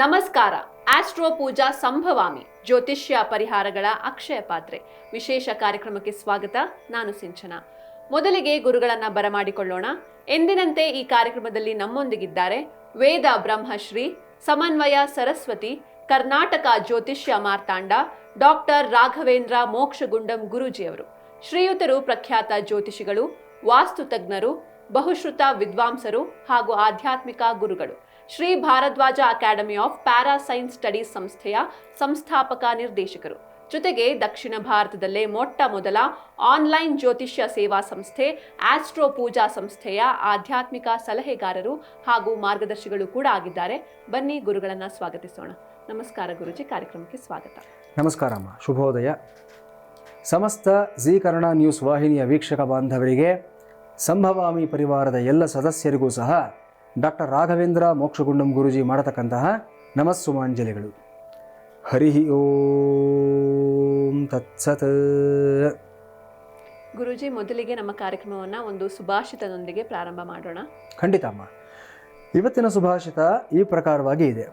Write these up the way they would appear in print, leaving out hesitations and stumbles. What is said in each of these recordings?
ನಮಸ್ಕಾರ. ಆಸ್ಟ್ರೋ ಪೂಜಾ ಸಂಭವಾಮಿ ಜ್ಯೋತಿಷ್ಯ ಪರಿಹಾರಗಳ ಅಕ್ಷಯ ಪಾತ್ರೆ ವಿಶೇಷ ಕಾರ್ಯಕ್ರಮಕ್ಕೆ ಸ್ವಾಗತ. ನಾನು ಸಿಂಚನಾ. ಮೊದಲಿಗೆ ಗುರುಗಳನ್ನ ಬರಮಾಡಿಕೊಳ್ಳೋಣ. ಎಂದಿನಂತೆ ಈ ಕಾರ್ಯಕ್ರಮದಲ್ಲಿ ನಮ್ಮೊಂದಿಗಿದ್ದಾರೆ ವೇದ ಬ್ರಹ್ಮಶ್ರೀ ಸಮನ್ವಯ ಸರಸ್ವತಿ ಕರ್ನಾಟಕ ಜ್ಯೋತಿಷ್ಯ ಮಾರ್ತಾಂಡ ಡಾಕ್ಟರ್ ರಾಘವೇಂದ್ರ ಮೋಕ್ಷಗುಂಡಂ ಗುರೂಜಿಯವರು. ಶ್ರೀಯುತರು ಪ್ರಖ್ಯಾತ ಜ್ಯೋತಿಷಿಗಳು, ವಾಸ್ತು ತಜ್ಞರು, ಬಹುಶ್ರುತ ವಿದ್ವಾಂಸರು ಹಾಗೂ ಆಧ್ಯಾತ್ಮಿಕ ಗುರುಗಳು. Shri Bharadwaj academy of para science studies ಸಂಸ್ಥೆಯ ಸಂಸ್ಥಾಪಕ ನಿರ್ದೇಶಕರು. ಜೊತೆಗೆ ದಕ್ಷಿಣ ಭಾರತದಲ್ಲೇ ಮೊಟ್ಟ ಮೊದಲ ಆನ್ಲೈನ್ ಜ್ಯೋತಿಷ್ಯ ಸೇವಾ ಸಂಸ್ಥೆ ಆಸ್ಟ್ರೋ ಪೂಜಾ ಸಂಸ್ಥೆಯ ಆಧ್ಯಾತ್ಮಿಕ ಸಲಹೆಗಾರರು ಹಾಗೂ ಮಾರ್ಗದರ್ಶಿಗಳು ಕೂಡ ಆಗಿದ್ದಾರೆ. ಬನ್ನಿ ಗುರುಗಳನ್ನ ಸ್ವಾಗತಿಸೋಣ. ನಮಸ್ಕಾರ ಗುರುಜಿ, ಕಾರ್ಯಕ್ರಮಕ್ಕೆ ಸ್ವಾಗತ. ನಮಸ್ಕಾರ ಅಮ್ಮ, ಶುಭೋದಯ. ಸಮಸ್ತ ಜೀ ಕನ್ನಡ ನ್ಯೂಸ್ ವಾಹಿನಿಯ ವೀಕ್ಷಕ ಬಾಂಧವರಿಗೆ, ಸಂಭವಾಮಿ ಪರಿವಾರದ ಎಲ್ಲ ಸದಸ್ಯರಿಗೂ ಸಹ ಡಾಕ್ಟರ್ ರಾಘವೇಂದ್ರ ಮೋಕ್ಷಗುಂಡಂ ಗುರೂಜಿ ಮಾಡತಕ್ಕಂತಹ ನಮಸ್ಸುಮಾಂಜಲಿಗಳು. ಹರಿ ಓಂ ತತ್ಸತ್. ಗುರೂಜಿ, ಮೊದಲಿಗೆ ನಮ್ಮ ಕಾರ್ಯಕ್ರಮವನ್ನು ಒಂದು ಸುಭಾಷಿತದೊಂದಿಗೆ ಪ್ರಾರಂಭ ಮಾಡೋಣ. ಖಂಡಿತ ಅಮ್ಮ. ಇವತ್ತಿನ ಸುಭಾಷಿತ ಈ ಪ್ರಕಾರವಾಗಿ ಇದೆ.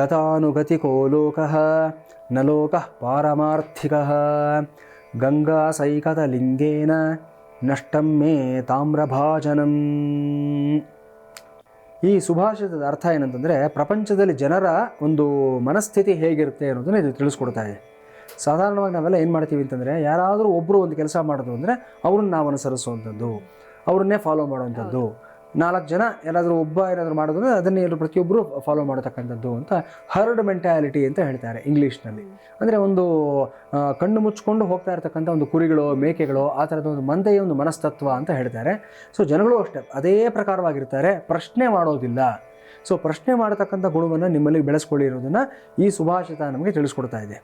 ಗತಾನುಗತಿಕೋ ಲೋಕಃ ನ ಲೋಕಃ ಪಾರಮಾರ್ಥಿಕಃ ಗಂಗಾ ಸೈಕತ ಲಿಂಗೇನ ನಷ್ಟಂ ಮೇ ತಾಮ್ರಭಾಜನಂ. ಈ ಸುಭಾಷಿತದ ಅರ್ಥ ಏನಂತಂದರೆ, ಪ್ರಪಂಚದಲ್ಲಿ ಜನರ ಒಂದು ಮನಸ್ಥಿತಿ ಹೇಗಿರುತ್ತೆ ಅನ್ನೋದನ್ನು ಇದು ತಿಳಿಸ್ಕೊಡ್ತಾ ಇದೆ. ಸಾಧಾರಣವಾಗಿ ನಾವೆಲ್ಲ ಏನು ಮಾಡ್ತೀವಿ ಅಂತಂದರೆ, ಯಾರಾದರೂ ಒಬ್ಬರು ಒಂದು ಕೆಲಸ ಮಾಡೋದು ಅಂದರೆ ಅವ್ರನ್ನ ನಾವು ಅನುಸರಿಸುವಂಥದ್ದು, ಅವ್ರನ್ನೇ ಫಾಲೋ ಮಾಡುವಂಥದ್ದು. 4 ಜನ ಏನಾದರೂ ಏನಾದರೂ ಮಾಡೋದಂದರೆ ಅದನ್ನೇ ಪ್ರತಿಯೊಬ್ಬರು ಫಾಲೋ ಮಾಡತಕ್ಕಂಥದ್ದು ಅಂತ ಹರ್ಡ್ ಮೆಂಟ್ಯಾಲಿಟಿ ಅಂತ ಹೇಳ್ತಾರೆ ಇಂಗ್ಲೀಷ್ನಲ್ಲಿ. ಅಂದರೆ ಒಂದು ಕಣ್ಣು ಮುಚ್ಕೊಂಡು ಹೋಗ್ತಾ ಇರ್ತಕ್ಕಂಥ ಒಂದು ಕುರಿಗಳು, ಮೇಕೆಗಳು, ಆ ಥರದ ಒಂದು ಮಂದೆಯ ಒಂದು ಮನಸ್ತತ್ವ ಅಂತ ಹೇಳ್ತಾರೆ. ಸೊ ಜನಗಳು ಅಷ್ಟೇ ಅದೇ ಪ್ರಕಾರವಾಗಿರ್ತಾರೆ, ಪ್ರಶ್ನೆ ಮಾಡೋದಿಲ್ಲ. ಸೊ ಪ್ರಶ್ನೆ ಮಾಡತಕ್ಕಂಥ ಗುಣವನ್ನು ನಿಮ್ಮಲ್ಲಿ ಬೆಳೆಸ್ಕೊಳ್ಳಿರೋದನ್ನು ಈ ಸುಭಾಷಿತ ನಮಗೆ ತಿಳಿಸ್ಕೊಡ್ತಾ ಇದೆ.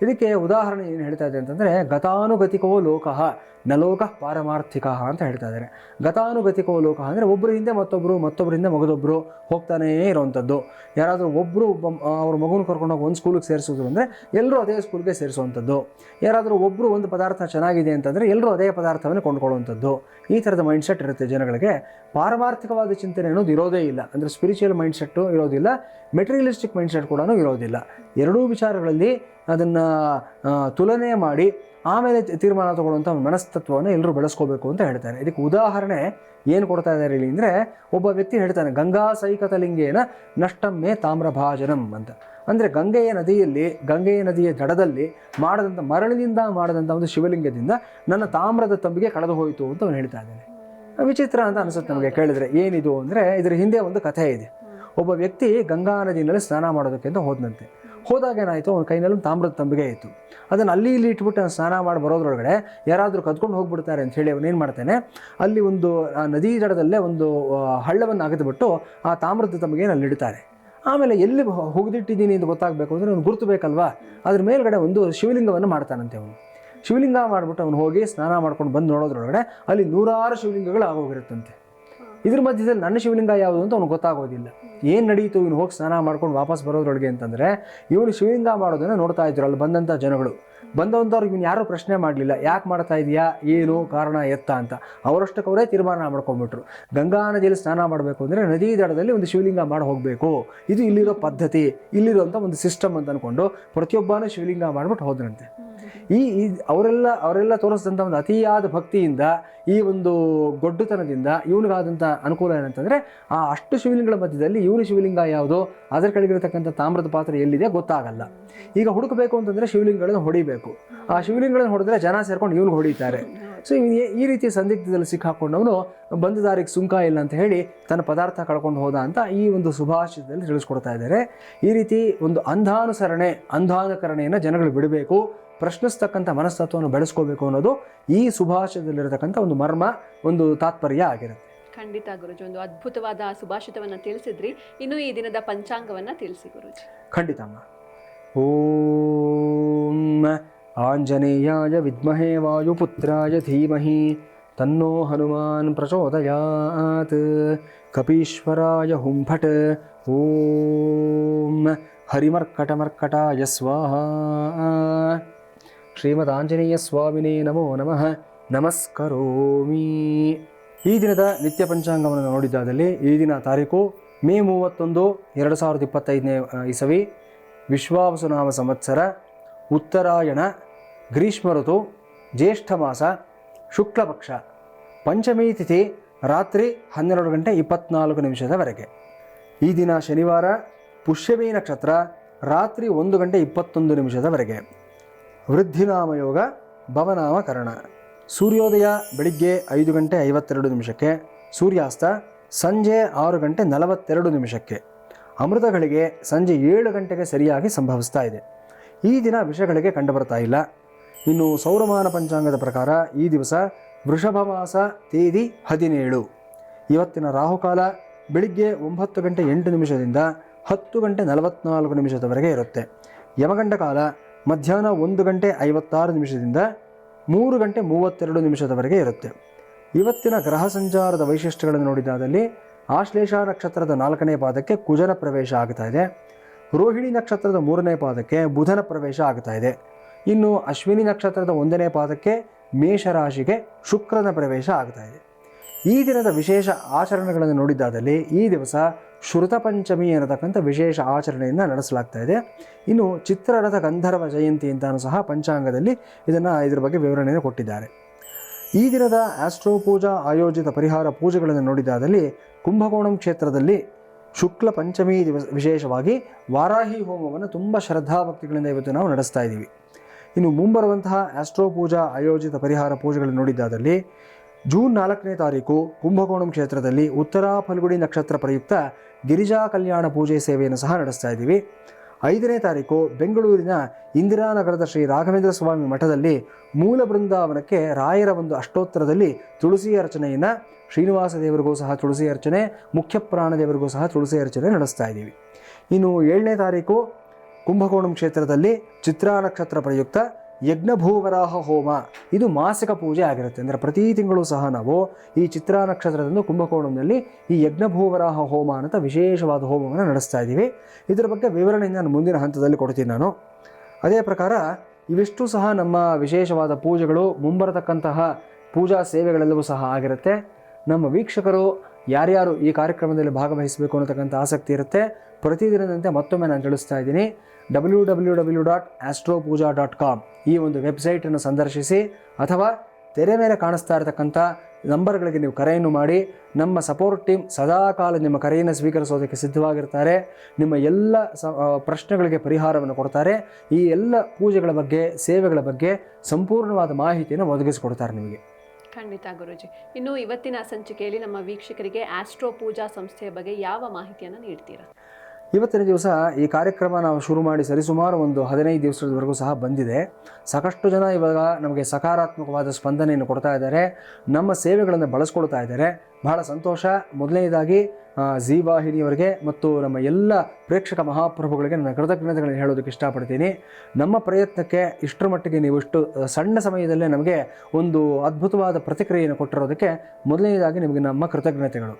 ಇದಕ್ಕೆ ಉದಾಹರಣೆ ಏನು ಹೇಳ್ತಾ ಇದೆ ಅಂತಂದರೆ, ಗತಾನುಗತಿಕೋ ಲೋಕಃ ನ ಲೋಕಃ ಪಾರಮಾರ್ಥಿಕಃ ಅಂತ ಹೇಳ್ತಾ ಇದ್ದಾರೆ. ಗತಾನುಗತಿಕೋ ಲೋಕಃ ಅಂದರೆ ಒಬ್ಬರ ಹಿಂದೆ ಮತ್ತೊಬ್ಬರು, ಮತ್ತೊಬ್ಬರ ಹಿಂದೆ ಮಗದೊಬ್ಬರು ಹೋಗ್ತಾನೇ ಇರೋವಂಥದ್ದು. ಯಾರಾದರೂ ಒಬ್ಬರು ಅವ್ರ ಮಗುನ ಕರ್ಕೊಂಡೋಗಿ ಒಂದು ಸ್ಕೂಲಿಗೆ ಸೇರಿಸೋದು ಅಂದರೆ ಎಲ್ಲರೂ ಅದೇ ಸ್ಕೂಲ್ಗೆ ಸೇರಿಸುವಂಥದ್ದು. ಯಾರಾದರೂ ಒಬ್ಬರು ಒಂದು ಪದಾರ್ಥ ಚೆನ್ನಾಗಿದೆ ಅಂತಂದರೆ ಎಲ್ಲರೂ ಅದೇ ಪದಾರ್ಥವನ್ನು ಕೊಂಡ್ಕೊಳ್ಳುವಂಥದ್ದು. ಈ ಥರದ ಮೈಂಡ್ಸೆಟ್ ಇರುತ್ತೆ ಜನಗಳಿಗೆ. ಪಾರಮಾರ್ಥಿಕವಾದ ಚಿಂತನೆ ಅನ್ನೋದು ಇರೋದೇ ಇಲ್ಲ. ಅಂದರೆ ಸ್ಪಿರಿಚುವಲ್ ಮೈಂಡ್ಸೆಟ್ಟು ಇರೋದಿಲ್ಲ, ಮೆಟೀರಿಯಲಿಸ್ಟಿಕ್ ಮೈಂಡ್ಸೆಟ್ ಕೂಡ ಇರೋದಿಲ್ಲ. ಎರಡೂ ವಿಚಾರಗಳಲ್ಲಿ ಅದನ್ನು ತುಲನೆ ಮಾಡಿ ಆಮೇಲೆ ತೀರ್ಮಾನ ತಗೊಳ್ಳುವಂಥ ಮನಸ್ತತ್ವವನ್ನು ಎಲ್ಲರೂ ಬೆಳೆಸ್ಕೋಬೇಕು ಅಂತ ಹೇಳ್ತಾರೆ. ಇದಕ್ಕೆ ಉದಾಹರಣೆ ಏನು ಕೊಡ್ತಾ ಇದ್ದಾರೆ ಇಲ್ಲಿ ಅಂದರೆ, ಒಬ್ಬ ವ್ಯಕ್ತಿ ಹೇಳ್ತಾನೆ, ಗಂಗಾ ಸೈಕತ ಲಿಂಗೇನ ನಷ್ಟಮ್ಮೆ ತಾಮ್ರಭಾಜನಂ ಅಂತ. ಅಂದರೆ ಗಂಗೆಯ ನದಿಯ ದಡದಲ್ಲಿ ಮರಳಿನಿಂದ ಮಾಡದಂಥ ಒಂದು ಶಿವಲಿಂಗದಿಂದ ನನ್ನ ತಾಮ್ರದ ತಂಬಿಗೆ ಕಳೆದು ಹೋಯಿತು ಅಂತ ಅವನು ಹೇಳ್ತಾ ಇದ್ದಾನೆ. ವಿಚಿತ್ರ ಅಂತ ಅನಿಸುತ್ತೆ ನಮಗೆ ಕೇಳಿದ್ರೆ. ಏನಿದು ಅಂದರೆ, ಇದರ ಹಿಂದೆ ಒಂದು ಕಥೆ ಇದೆ. ಒಬ್ಬ ವ್ಯಕ್ತಿ ಗಂಗಾ ನದಿಯಲ್ಲಿ ಸ್ನಾನ ಮಾಡೋದಕ್ಕೆ ಅಂತ ಹೋದಂತೆ. ಹೋದಾಗ ಏನಾಯಿತು, ಅವನ ಕೈನಲ್ಲಿ ಒಂದು ತಾಮ್ರದ ತಂಬಿಗೆ ಇತ್ತು. ಅದನ್ನು ಅಲ್ಲಿ ಇಲ್ಲಿ ಇಟ್ಬಿಟ್ಟು ಸ್ನಾನ ಮಾಡಿ ಬರೋದ್ರೊಳಗಡೆ ಯಾರಾದರೂ ಕದ್ಕೊಂಡು ಹೋಗ್ಬಿಡ್ತಾರೆ ಅಂತ ಹೇಳಿ ಅವನೇನು ಮಾಡ್ತಾನೆ, ಅಲ್ಲಿ ಒಂದು ನದಿ ದಡದಲ್ಲೇ ಒಂದು ಹಳ್ಳವನ್ನು ಅಗೆದುಬಿಟ್ಟು ಆ ತಾಮ್ರದ ತಂಬಿಗೆಯನ್ನು ಅಲ್ಲಿ ಇಡ್ತಾರೆ. ಆಮೇಲೆ ಎಲ್ಲಿ ಹೋಗಿದಿಟ್ಟಿದ್ದೀನಿ ಅಂತ ಗೊತ್ತಾಗಬೇಕು ಅಂದರೆ ಅವನು ಗುರುತು ಬೇಕಲ್ವಾ, ಅದ್ರ ಮೇಲ್ಗಡೆ ಒಂದು ಶಿವಲಿಂಗವನ್ನು ಮಾಡ್ತಾನಂತೆ. ಅವನು ಶಿವಲಿಂಗ ಮಾಡಿಬಿಟ್ಟು ಅವನು ಹೋಗಿ ಸ್ನಾನ ಮಾಡ್ಕೊಂಡು ಬಂದು ನೋಡೋದ್ರೊಳಗಡೆ ಅಲ್ಲಿ 100 ಶಿವಲಿಂಗಗಳು ಆಗೋಗಿರುತ್ತಂತೆ. ಇದ್ರ ಮಧ್ಯದಲ್ಲಿ ನನ್ನ ಶಿವಲಿಂಗ ಯಾವುದು ಅಂತ ಅವ್ನಿಗೆ ಗೊತ್ತಾಗೋದಿಲ್ಲ. ಏನು ನಡೀತು ಇವನು ಹೋಗಿ ಸ್ನಾನ ಮಾಡ್ಕೊಂಡು ವಾಪಸ್ ಬರೋದ್ರೊಳಗೆ ಅಂತಂದರೆ, ಇವನು ಶಿವಲಿಂಗ ಮಾಡೋದನ್ನು ನೋಡ್ತಾ ಇದ್ರು ಅಲ್ಲಿ ಬಂದಂಥ ಜನಗಳು. ಬಂದಂಥವ್ರಿಗೆ ಇವನು ಯಾರೂ ಪ್ರಶ್ನೆ ಮಾಡಲಿಲ್ಲ, ಯಾಕೆ ಮಾಡ್ತಾ ಇದೆಯಾ, ಏನು ಕಾರಣ ಎತ್ತ ಅಂತ. ಅವರಷ್ಟಕ್ಕವರೇ ತೀರ್ಮಾನ ಮಾಡ್ಕೊಂಡ್ಬಿಟ್ರು. ಗಂಗಾ ನದಿಯಲ್ಲಿ ಸ್ನಾನ ಮಾಡಬೇಕು ಅಂದರೆ ನದಿ ದಡದಲ್ಲಿ ಒಂದು ಶಿವಲಿಂಗ ಮಾಡಿ ಹೋಗಬೇಕು, ಇದು ಇಲ್ಲಿರೋ ಪದ್ಧತಿ, ಇಲ್ಲಿರುವಂಥ ಒಂದು ಸಿಸ್ಟಮ್ ಅಂತ ಅಂದ್ಕೊಂಡು ಪ್ರತಿಯೊಬ್ಬನೂ ಶಿವಲಿಂಗ ಮಾಡಿಬಿಟ್ಟು ಹೋದ್ರಂತೆ. ಅವರೆಲ್ಲ ತೋರಿಸಿದಂಥ ಒಂದು ಅತಿಯಾದ ಭಕ್ತಿಯಿಂದ, ಈ ಒಂದು ಗೊಡ್ಡುತನದಿಂದ ಇವನಿಗಾದಂಥ ಅನುಕೂಲ ಏನಂತಂದರೆ, ಆ ಅಷ್ಟು ಶಿವಲಿಂಗಗಳ ಮಧ್ಯದಲ್ಲಿ ಇವನು ಶಿವಲಿಂಗ ಯಾವುದು, ಅದರ ಕೆಳಗಿರತಕ್ಕಂಥ ತಾಮ್ರದ ಪಾತ್ರೆ ಎಲ್ಲಿದೆ ಗೊತ್ತಾಗಲ್ಲ. ಈಗ ಹುಡುಕಬೇಕು ಅಂತಂದರೆ ಶಿವಲಿಂಗಗಳನ್ನು ಹೊಡಿಬೇಕು. ಆ ಶಿವಲಿಂಗಗಳನ್ನು ಹೊಡೆದ್ರೆ ಜನ ಸೇರ್ಕೊಂಡು ಇವನಿಗೆ ಹೊಡಿತಾರೆ. ಸೊ ಈ ರೀತಿ ಸಂದಿಗ್ಧದಲ್ಲಿ ಸಿಕ್ಕಾಕೊಂಡವನು ಬಂದ ದಾರಿಗೆ ಸುಂಕ ಇಲ್ಲ ಅಂತ ಹೇಳಿ ತನ್ನ ಪದಾರ್ಥ ಕಳ್ಕೊಂಡು ಹೋದ ಅಂತ ಈ ಒಂದು ಸುಭಾಷಿತದಲ್ಲಿ ತಿಳಿಸ್ಕೊಡ್ತಾ ಇದ್ದಾರೆ. ಈ ರೀತಿ ಒಂದು ಅಂಧಾನುಕರಣೆಯನ್ನು ಜನಗಳು ಬಿಡಬೇಕು, ಪ್ರಶ್ನಿಸ್ತಕ್ಕಂಥ ಮನಸ್ತತ್ವವನ್ನು ಬೆಳೆಸ್ಕೋಬೇಕು ಅನ್ನೋದು ಈ ಸುಭಾಷಿತದಲ್ಲಿರತಕ್ಕಂಥ ಒಂದು ಮರ್ಮ, ಒಂದು ತಾತ್ಪರ್ಯ ಆಗಿರುತ್ತೆ. ಖಂಡಿತ ಗುರುಜಿ, ಒಂದು ಅದ್ಭುತವಾದ ಸುಭಾಷಿತವನ್ನು ತಿಳಿಸಿದ್ರಿ. ಇನ್ನು ಈ ದಿನದ ಪಂಚಾಂಗವನ್ನು ತಿಳಿಸಿ ಗುರುಜಿ. ಖಂಡಿತಮ್ಮ. ಓಂ ಆಂಜನೇಯಾಯ ವಿದ್ಮಹೇ ವಾಯುಪುತ್ರಾಯ ಧೀಮಹಿ ತನ್ನೋ ಹನುಮಾನ್ ಪ್ರಚೋದಯಾತ್. ಕಪೀಶ್ವರಾಯ ಹುಂಫಟ್. ಓಂ ಹರಿಮರ್ಕಟಮರ್ಕಟಾಯ ಸ್ವಾಹ. ಶ್ರೀಮದ್ ಆಂಜನೇಯ ಸ್ವಾಮಿನೇ ನಮೋ ನಮಃ. ನಮಸ್ಕರೋಮಿ. ಈ ದಿನದ ನಿತ್ಯ ಪಂಚಾಂಗವನ್ನು ನೋಡಿದ್ದಾದಲ್ಲಿ ಈ ದಿನ ತಾರೀಕು ಮೇ 31, 2025 ಇಸವಿ, ವಿಶ್ವಾವಸುನಾಮ ಸಂವತ್ಸರ, ಉತ್ತರಾಯಣ, ಗ್ರೀಷ್ಮ ಋತು, ಜ್ಯೇಷ್ಠ ಮಾಸ, ಶುಕ್ಲ ಪಕ್ಷ, ಪಂಚಮಿ ತಿಥಿ ರಾತ್ರಿ 12:24 ಈ ದಿನ ಶನಿವಾರ, ಪುಷ್ಯಮಿ ನಕ್ಷತ್ರ ರಾತ್ರಿ 1:21 ವೃದ್ಧಿನಾಮಯೋಗ, ಭವನಾಮಕರಣ. ಸೂರ್ಯೋದಯ ಬೆಳಿಗ್ಗೆ 5:52, ಸೂರ್ಯಾಸ್ತ ಸಂಜೆ 6:42. ಅಮೃತಗಳಿಗೆ ಸಂಜೆ 7 ಗಂಟೆಗೆ ಸರಿಯಾಗಿ ಸಂಭವಿಸ್ತಾ ಇದೆ. ಈ ದಿನ ವಿಷಗಳಿಗೆ ಕಂಡುಬರ್ತಾ ಇಲ್ಲ. ಇನ್ನು ಸೌರಮಾನ ಪಂಚಾಂಗದ ಪ್ರಕಾರ ಈ ದಿವಸ ವೃಷಭ ಮಾಸ ತೇದಿ 17. ಇವತ್ತಿನ ರಾಹುಕಾಲ ಬೆಳಿಗ್ಗೆ 9:08 10:44 ಇರುತ್ತೆ. ಯಮಗಂಡ ಕಾಲ ಮಧ್ಯಾಹ್ನ 1:56 3:32 ಇರುತ್ತೆ. ಇವತ್ತಿನ ಗ್ರಹ ಸಂಚಾರದ ವೈಶಿಷ್ಟ್ಯಗಳನ್ನು ನೋಡಿದಾದಲ್ಲಿ ಆಶ್ಲೇಷ ನಕ್ಷತ್ರದ 4ನೇ ಪಾದಕ್ಕೆ ಕುಜನ ಪ್ರವೇಶ ಆಗ್ತಾ ಇದೆ. ರೋಹಿಣಿ ನಕ್ಷತ್ರದ 3ನೇ ಪಾದಕ್ಕೆ ಬುಧನ ಪ್ರವೇಶ ಆಗ್ತಾ ಇದೆ. ಇನ್ನು ಅಶ್ವಿನಿ ನಕ್ಷತ್ರದ 1ನೇ ಪಾದಕ್ಕೆ ಮೇಷರಾಶಿಗೆ ಶುಕ್ರನ ಪ್ರವೇಶ ಆಗ್ತಾ ಇದೆ. ಈ ದಿನದ ವಿಶೇಷ ಆಚರಣೆಗಳನ್ನು ನೋಡಿದ್ದಾದಲ್ಲಿ ಈ ದಿವಸ ಶ್ರುತ ಪಂಚಮಿ ಅನ್ನತಕ್ಕಂಥ ವಿಶೇಷ ಆಚರಣೆಯನ್ನು ನಡೆಸಲಾಗ್ತಾ ಇದೆ. ಇನ್ನು ಚಿತ್ರರಥ ಗಂಧರ್ವ ಜಯಂತಿ ಅಂತಾನು ಸಹ ಪಂಚಾಂಗದಲ್ಲಿ ಇದರ ಬಗ್ಗೆ ವಿವರಣೆಯನ್ನು ಕೊಟ್ಟಿದ್ದಾರೆ. ಈ ದಿನದ ಆಸ್ಟ್ರೋ ಪೂಜಾ ಆಯೋಜಿತ ಪರಿಹಾರ ಪೂಜೆಗಳನ್ನು ನೋಡಿದ್ದಾದಲ್ಲಿ ಕುಂಭಕೋಣಂ ಕ್ಷೇತ್ರದಲ್ಲಿ ಶುಕ್ಲ ಪಂಚಮಿ ದಿವಸ ವಿಶೇಷವಾಗಿ ವಾರಾಹಿ ಹೋಮವನ್ನು ತುಂಬ ಶ್ರದ್ಧಾಭಕ್ತಿಗಳಿಂದ ಇವತ್ತು ನಾವು ನಡೆಸ್ತಾ ಇದ್ದೀವಿ. ಇನ್ನು ಮುಂಬರುವಂತಹ ಆಸ್ಟ್ರೋ ಪೂಜಾ ಆಯೋಜಿತ ಪರಿಹಾರ ಪೂಜೆಗಳನ್ನು ನೋಡಿದ್ದಾದಲ್ಲಿ ಜೂನ್ 4ನೇ ತಾರೀಕು ಕುಂಭಕೋಣಂ ಕ್ಷೇತ್ರದಲ್ಲಿ ಉತ್ತರಾ ಫಲ್ಗುಣಿ ನಕ್ಷತ್ರ ಪ್ರಯುಕ್ತ ಗಿರಿಜಾ ಕಲ್ಯಾಣ ಪೂಜೆ ಸೇವೆಯನ್ನು ಸಹ ನಡೆಸ್ತಾ ಇದ್ದೀವಿ. 5ನೇ ತಾರೀಕು ಬೆಂಗಳೂರಿನ ಇಂದಿರಾನಗರದ ಶ್ರೀ ರಾಘವೇಂದ್ರ ಸ್ವಾಮಿ ಮಠದಲ್ಲಿ ಮೂಲ ಬೃಂದಾವನಕ್ಕೆ ರಾಯರ ಒಂದು ಅಷ್ಟೋತ್ತರದಲ್ಲಿ ತುಳಸಿ ಅರ್ಚನೆಯನ್ನು, ಶ್ರೀನಿವಾಸ ದೇವರಿಗೂ ಸಹ ತುಳಸಿ ಅರ್ಚನೆ, ಮುಖ್ಯ ಪ್ರಾಣ ದೇವರಿಗೂ ಸಹ ತುಳಸಿ ಅರ್ಚನೆ ನಡೆಸ್ತಾ ಇದ್ದೀವಿ. ಇನ್ನು 7ನೇ ತಾರೀಕು ಕುಂಭಕೋಣಂ ಕ್ಷೇತ್ರದಲ್ಲಿ ಚಿತ್ರಾ ನಕ್ಷತ್ರ ಪ್ರಯುಕ್ತ ಯಜ್ಞಭೂವರಾಹ ಹೋಮ, ಇದು ಮಾಸಿಕ ಪೂಜೆ ಆಗಿರುತ್ತೆ. ಅಂದರೆ ಪ್ರತಿ ತಿಂಗಳು ಸಹ ನಾವು ಈ ಚಿತ್ರಾ ನಕ್ಷತ್ರದಂದು ಕುಂಭಕೋಣಂನಲ್ಲಿ ಈ ಯಜ್ಞಭೂವರಾಹ ಹೋಮ ಅಂತ ವಿಶೇಷವಾದ ಹೋಮವನ್ನು ನಡೆಸ್ತಾ ಇದ್ದೀವಿ. ಇದರ ಬಗ್ಗೆ ವಿವರಣೆಯನ್ನು ನಾನು ಮುಂದಿನ ಹಂತದಲ್ಲಿ ಕೊಡ್ತೀನಿ ನಾನು. ಅದೇ ಪ್ರಕಾರ ಇವಿಷ್ಟು ಸಹ ನಮ್ಮ ವಿಶೇಷವಾದ ಪೂಜೆಗಳು, ಮುಂಬರತಕ್ಕಂತಹ ಪೂಜಾ ಸೇವೆಗಳೆಲ್ಲವೂ ಸಹ ಆಗಿರುತ್ತೆ. ನಮ್ಮ ವೀಕ್ಷಕರು ಯಾರ್ಯಾರು ಈ ಕಾರ್ಯಕ್ರಮದಲ್ಲಿ ಭಾಗವಹಿಸಬೇಕು ಅನ್ನತಕ್ಕಂಥ ಆಸಕ್ತಿ ಇರುತ್ತೆ, ಪ್ರತಿದಿನದಂತೆ ಮತ್ತೊಮ್ಮೆ ನಾನು ತಿಳಿಸ್ತಾ ಇದ್ದೀನಿ, www.astropuja.com ಈ ಒಂದು ವೆಬ್ಸೈಟನ್ನು ಸಂದರ್ಶಿಸಿ ಅಥವಾ ತೆರೆ ಮೇಲೆ ಕಾಣಿಸ್ತಾ ಇರತಕ್ಕಂಥ ನಂಬರ್ಗಳಿಗೆ ನೀವು ಕರೆಯನ್ನು ಮಾಡಿ. ನಮ್ಮ ಸಪೋರ್ಟ್ ಟೀಮ್ ಸದಾಕಾಲ ನಿಮ್ಮ ಕರೆಯನ್ನು ಸ್ವೀಕರಿಸೋದಕ್ಕೆ ಸಿದ್ಧವಾಗಿರ್ತಾರೆ. ನಿಮ್ಮ ಎಲ್ಲ ಪ್ರಶ್ನೆಗಳಿಗೆ ಪರಿಹಾರವನ್ನು ಕೊಡ್ತಾರೆ. ಈ ಎಲ್ಲ ಪೂಜೆಗಳ ಬಗ್ಗೆ, ಸೇವೆಗಳ ಬಗ್ಗೆ ಸಂಪೂರ್ಣವಾದ ಮಾಹಿತಿಯನ್ನು ಒದಗಿಸಿಕೊಡ್ತಾರೆ ನಿಮಗೆ. ಖಂಡಿತ ಗುರೂಜಿ. ಇನ್ನು ಇವತ್ತಿನ ಸಂಚಿಕೆಯಲ್ಲಿ ನಮ್ಮ ವೀಕ್ಷಕರಿಗೆ ಆಸ್ಟ್ರೋ ಪೂಜಾ ಸಂಸ್ಥೆಯ ಬಗ್ಗೆ ಯಾವ ಮಾಹಿತಿಯನ್ನು ನೀಡ್ತೀರಾ? ಇವತ್ತಿನ ದಿವಸ ಈ ಕಾರ್ಯಕ್ರಮ ನಾವು ಶುರು ಮಾಡಿ ಸರಿಸುಮಾರು ಒಂದು 15 ದಿವಸದವರೆಗೂ ಸಹ ಬಂದಿದೆ. ಸಾಕಷ್ಟು ಜನ ಇವಾಗ ನಮಗೆ ಸಕಾರಾತ್ಮಕವಾದ ಸ್ಪಂದನೆಯನ್ನು ಕೊಡ್ತಾ ಇದ್ದಾರೆ, ನಮ್ಮ ಸೇವೆಗಳನ್ನು ಬಳಸ್ಕೊಳ್ತಾ ಇದ್ದಾರೆ. ಬಹಳ ಸಂತೋಷ. ಮೊದಲನೇದಾಗಿ ಜೀ ವಾಹಿನಿಯವರಿಗೆ ಮತ್ತು ನಮ್ಮ ಎಲ್ಲ ಪ್ರೇಕ್ಷಕ ಮಹಾಪ್ರಭುಗಳಿಗೆ ನನ್ನ ಕೃತಜ್ಞತೆಗಳನ್ನು ಹೇಳೋದಕ್ಕೆ ಇಷ್ಟಪಡ್ತೀನಿ. ನಮ್ಮ ಪ್ರಯತ್ನಕ್ಕೆ ಇಷ್ಟರ ಮಟ್ಟಿಗೆ ನೀವು ಇಷ್ಟು ಸಣ್ಣ ಸಮಯದಲ್ಲೇ ನಮಗೆ ಒಂದು ಅದ್ಭುತವಾದ ಪ್ರತಿಕ್ರಿಯೆಯನ್ನು ಕೊಟ್ಟಿರೋದಕ್ಕೆ ಮೊದಲನೇದಾಗಿ ನಿಮಗೆ ನಮ್ಮ ಕೃತಜ್ಞತೆಗಳು.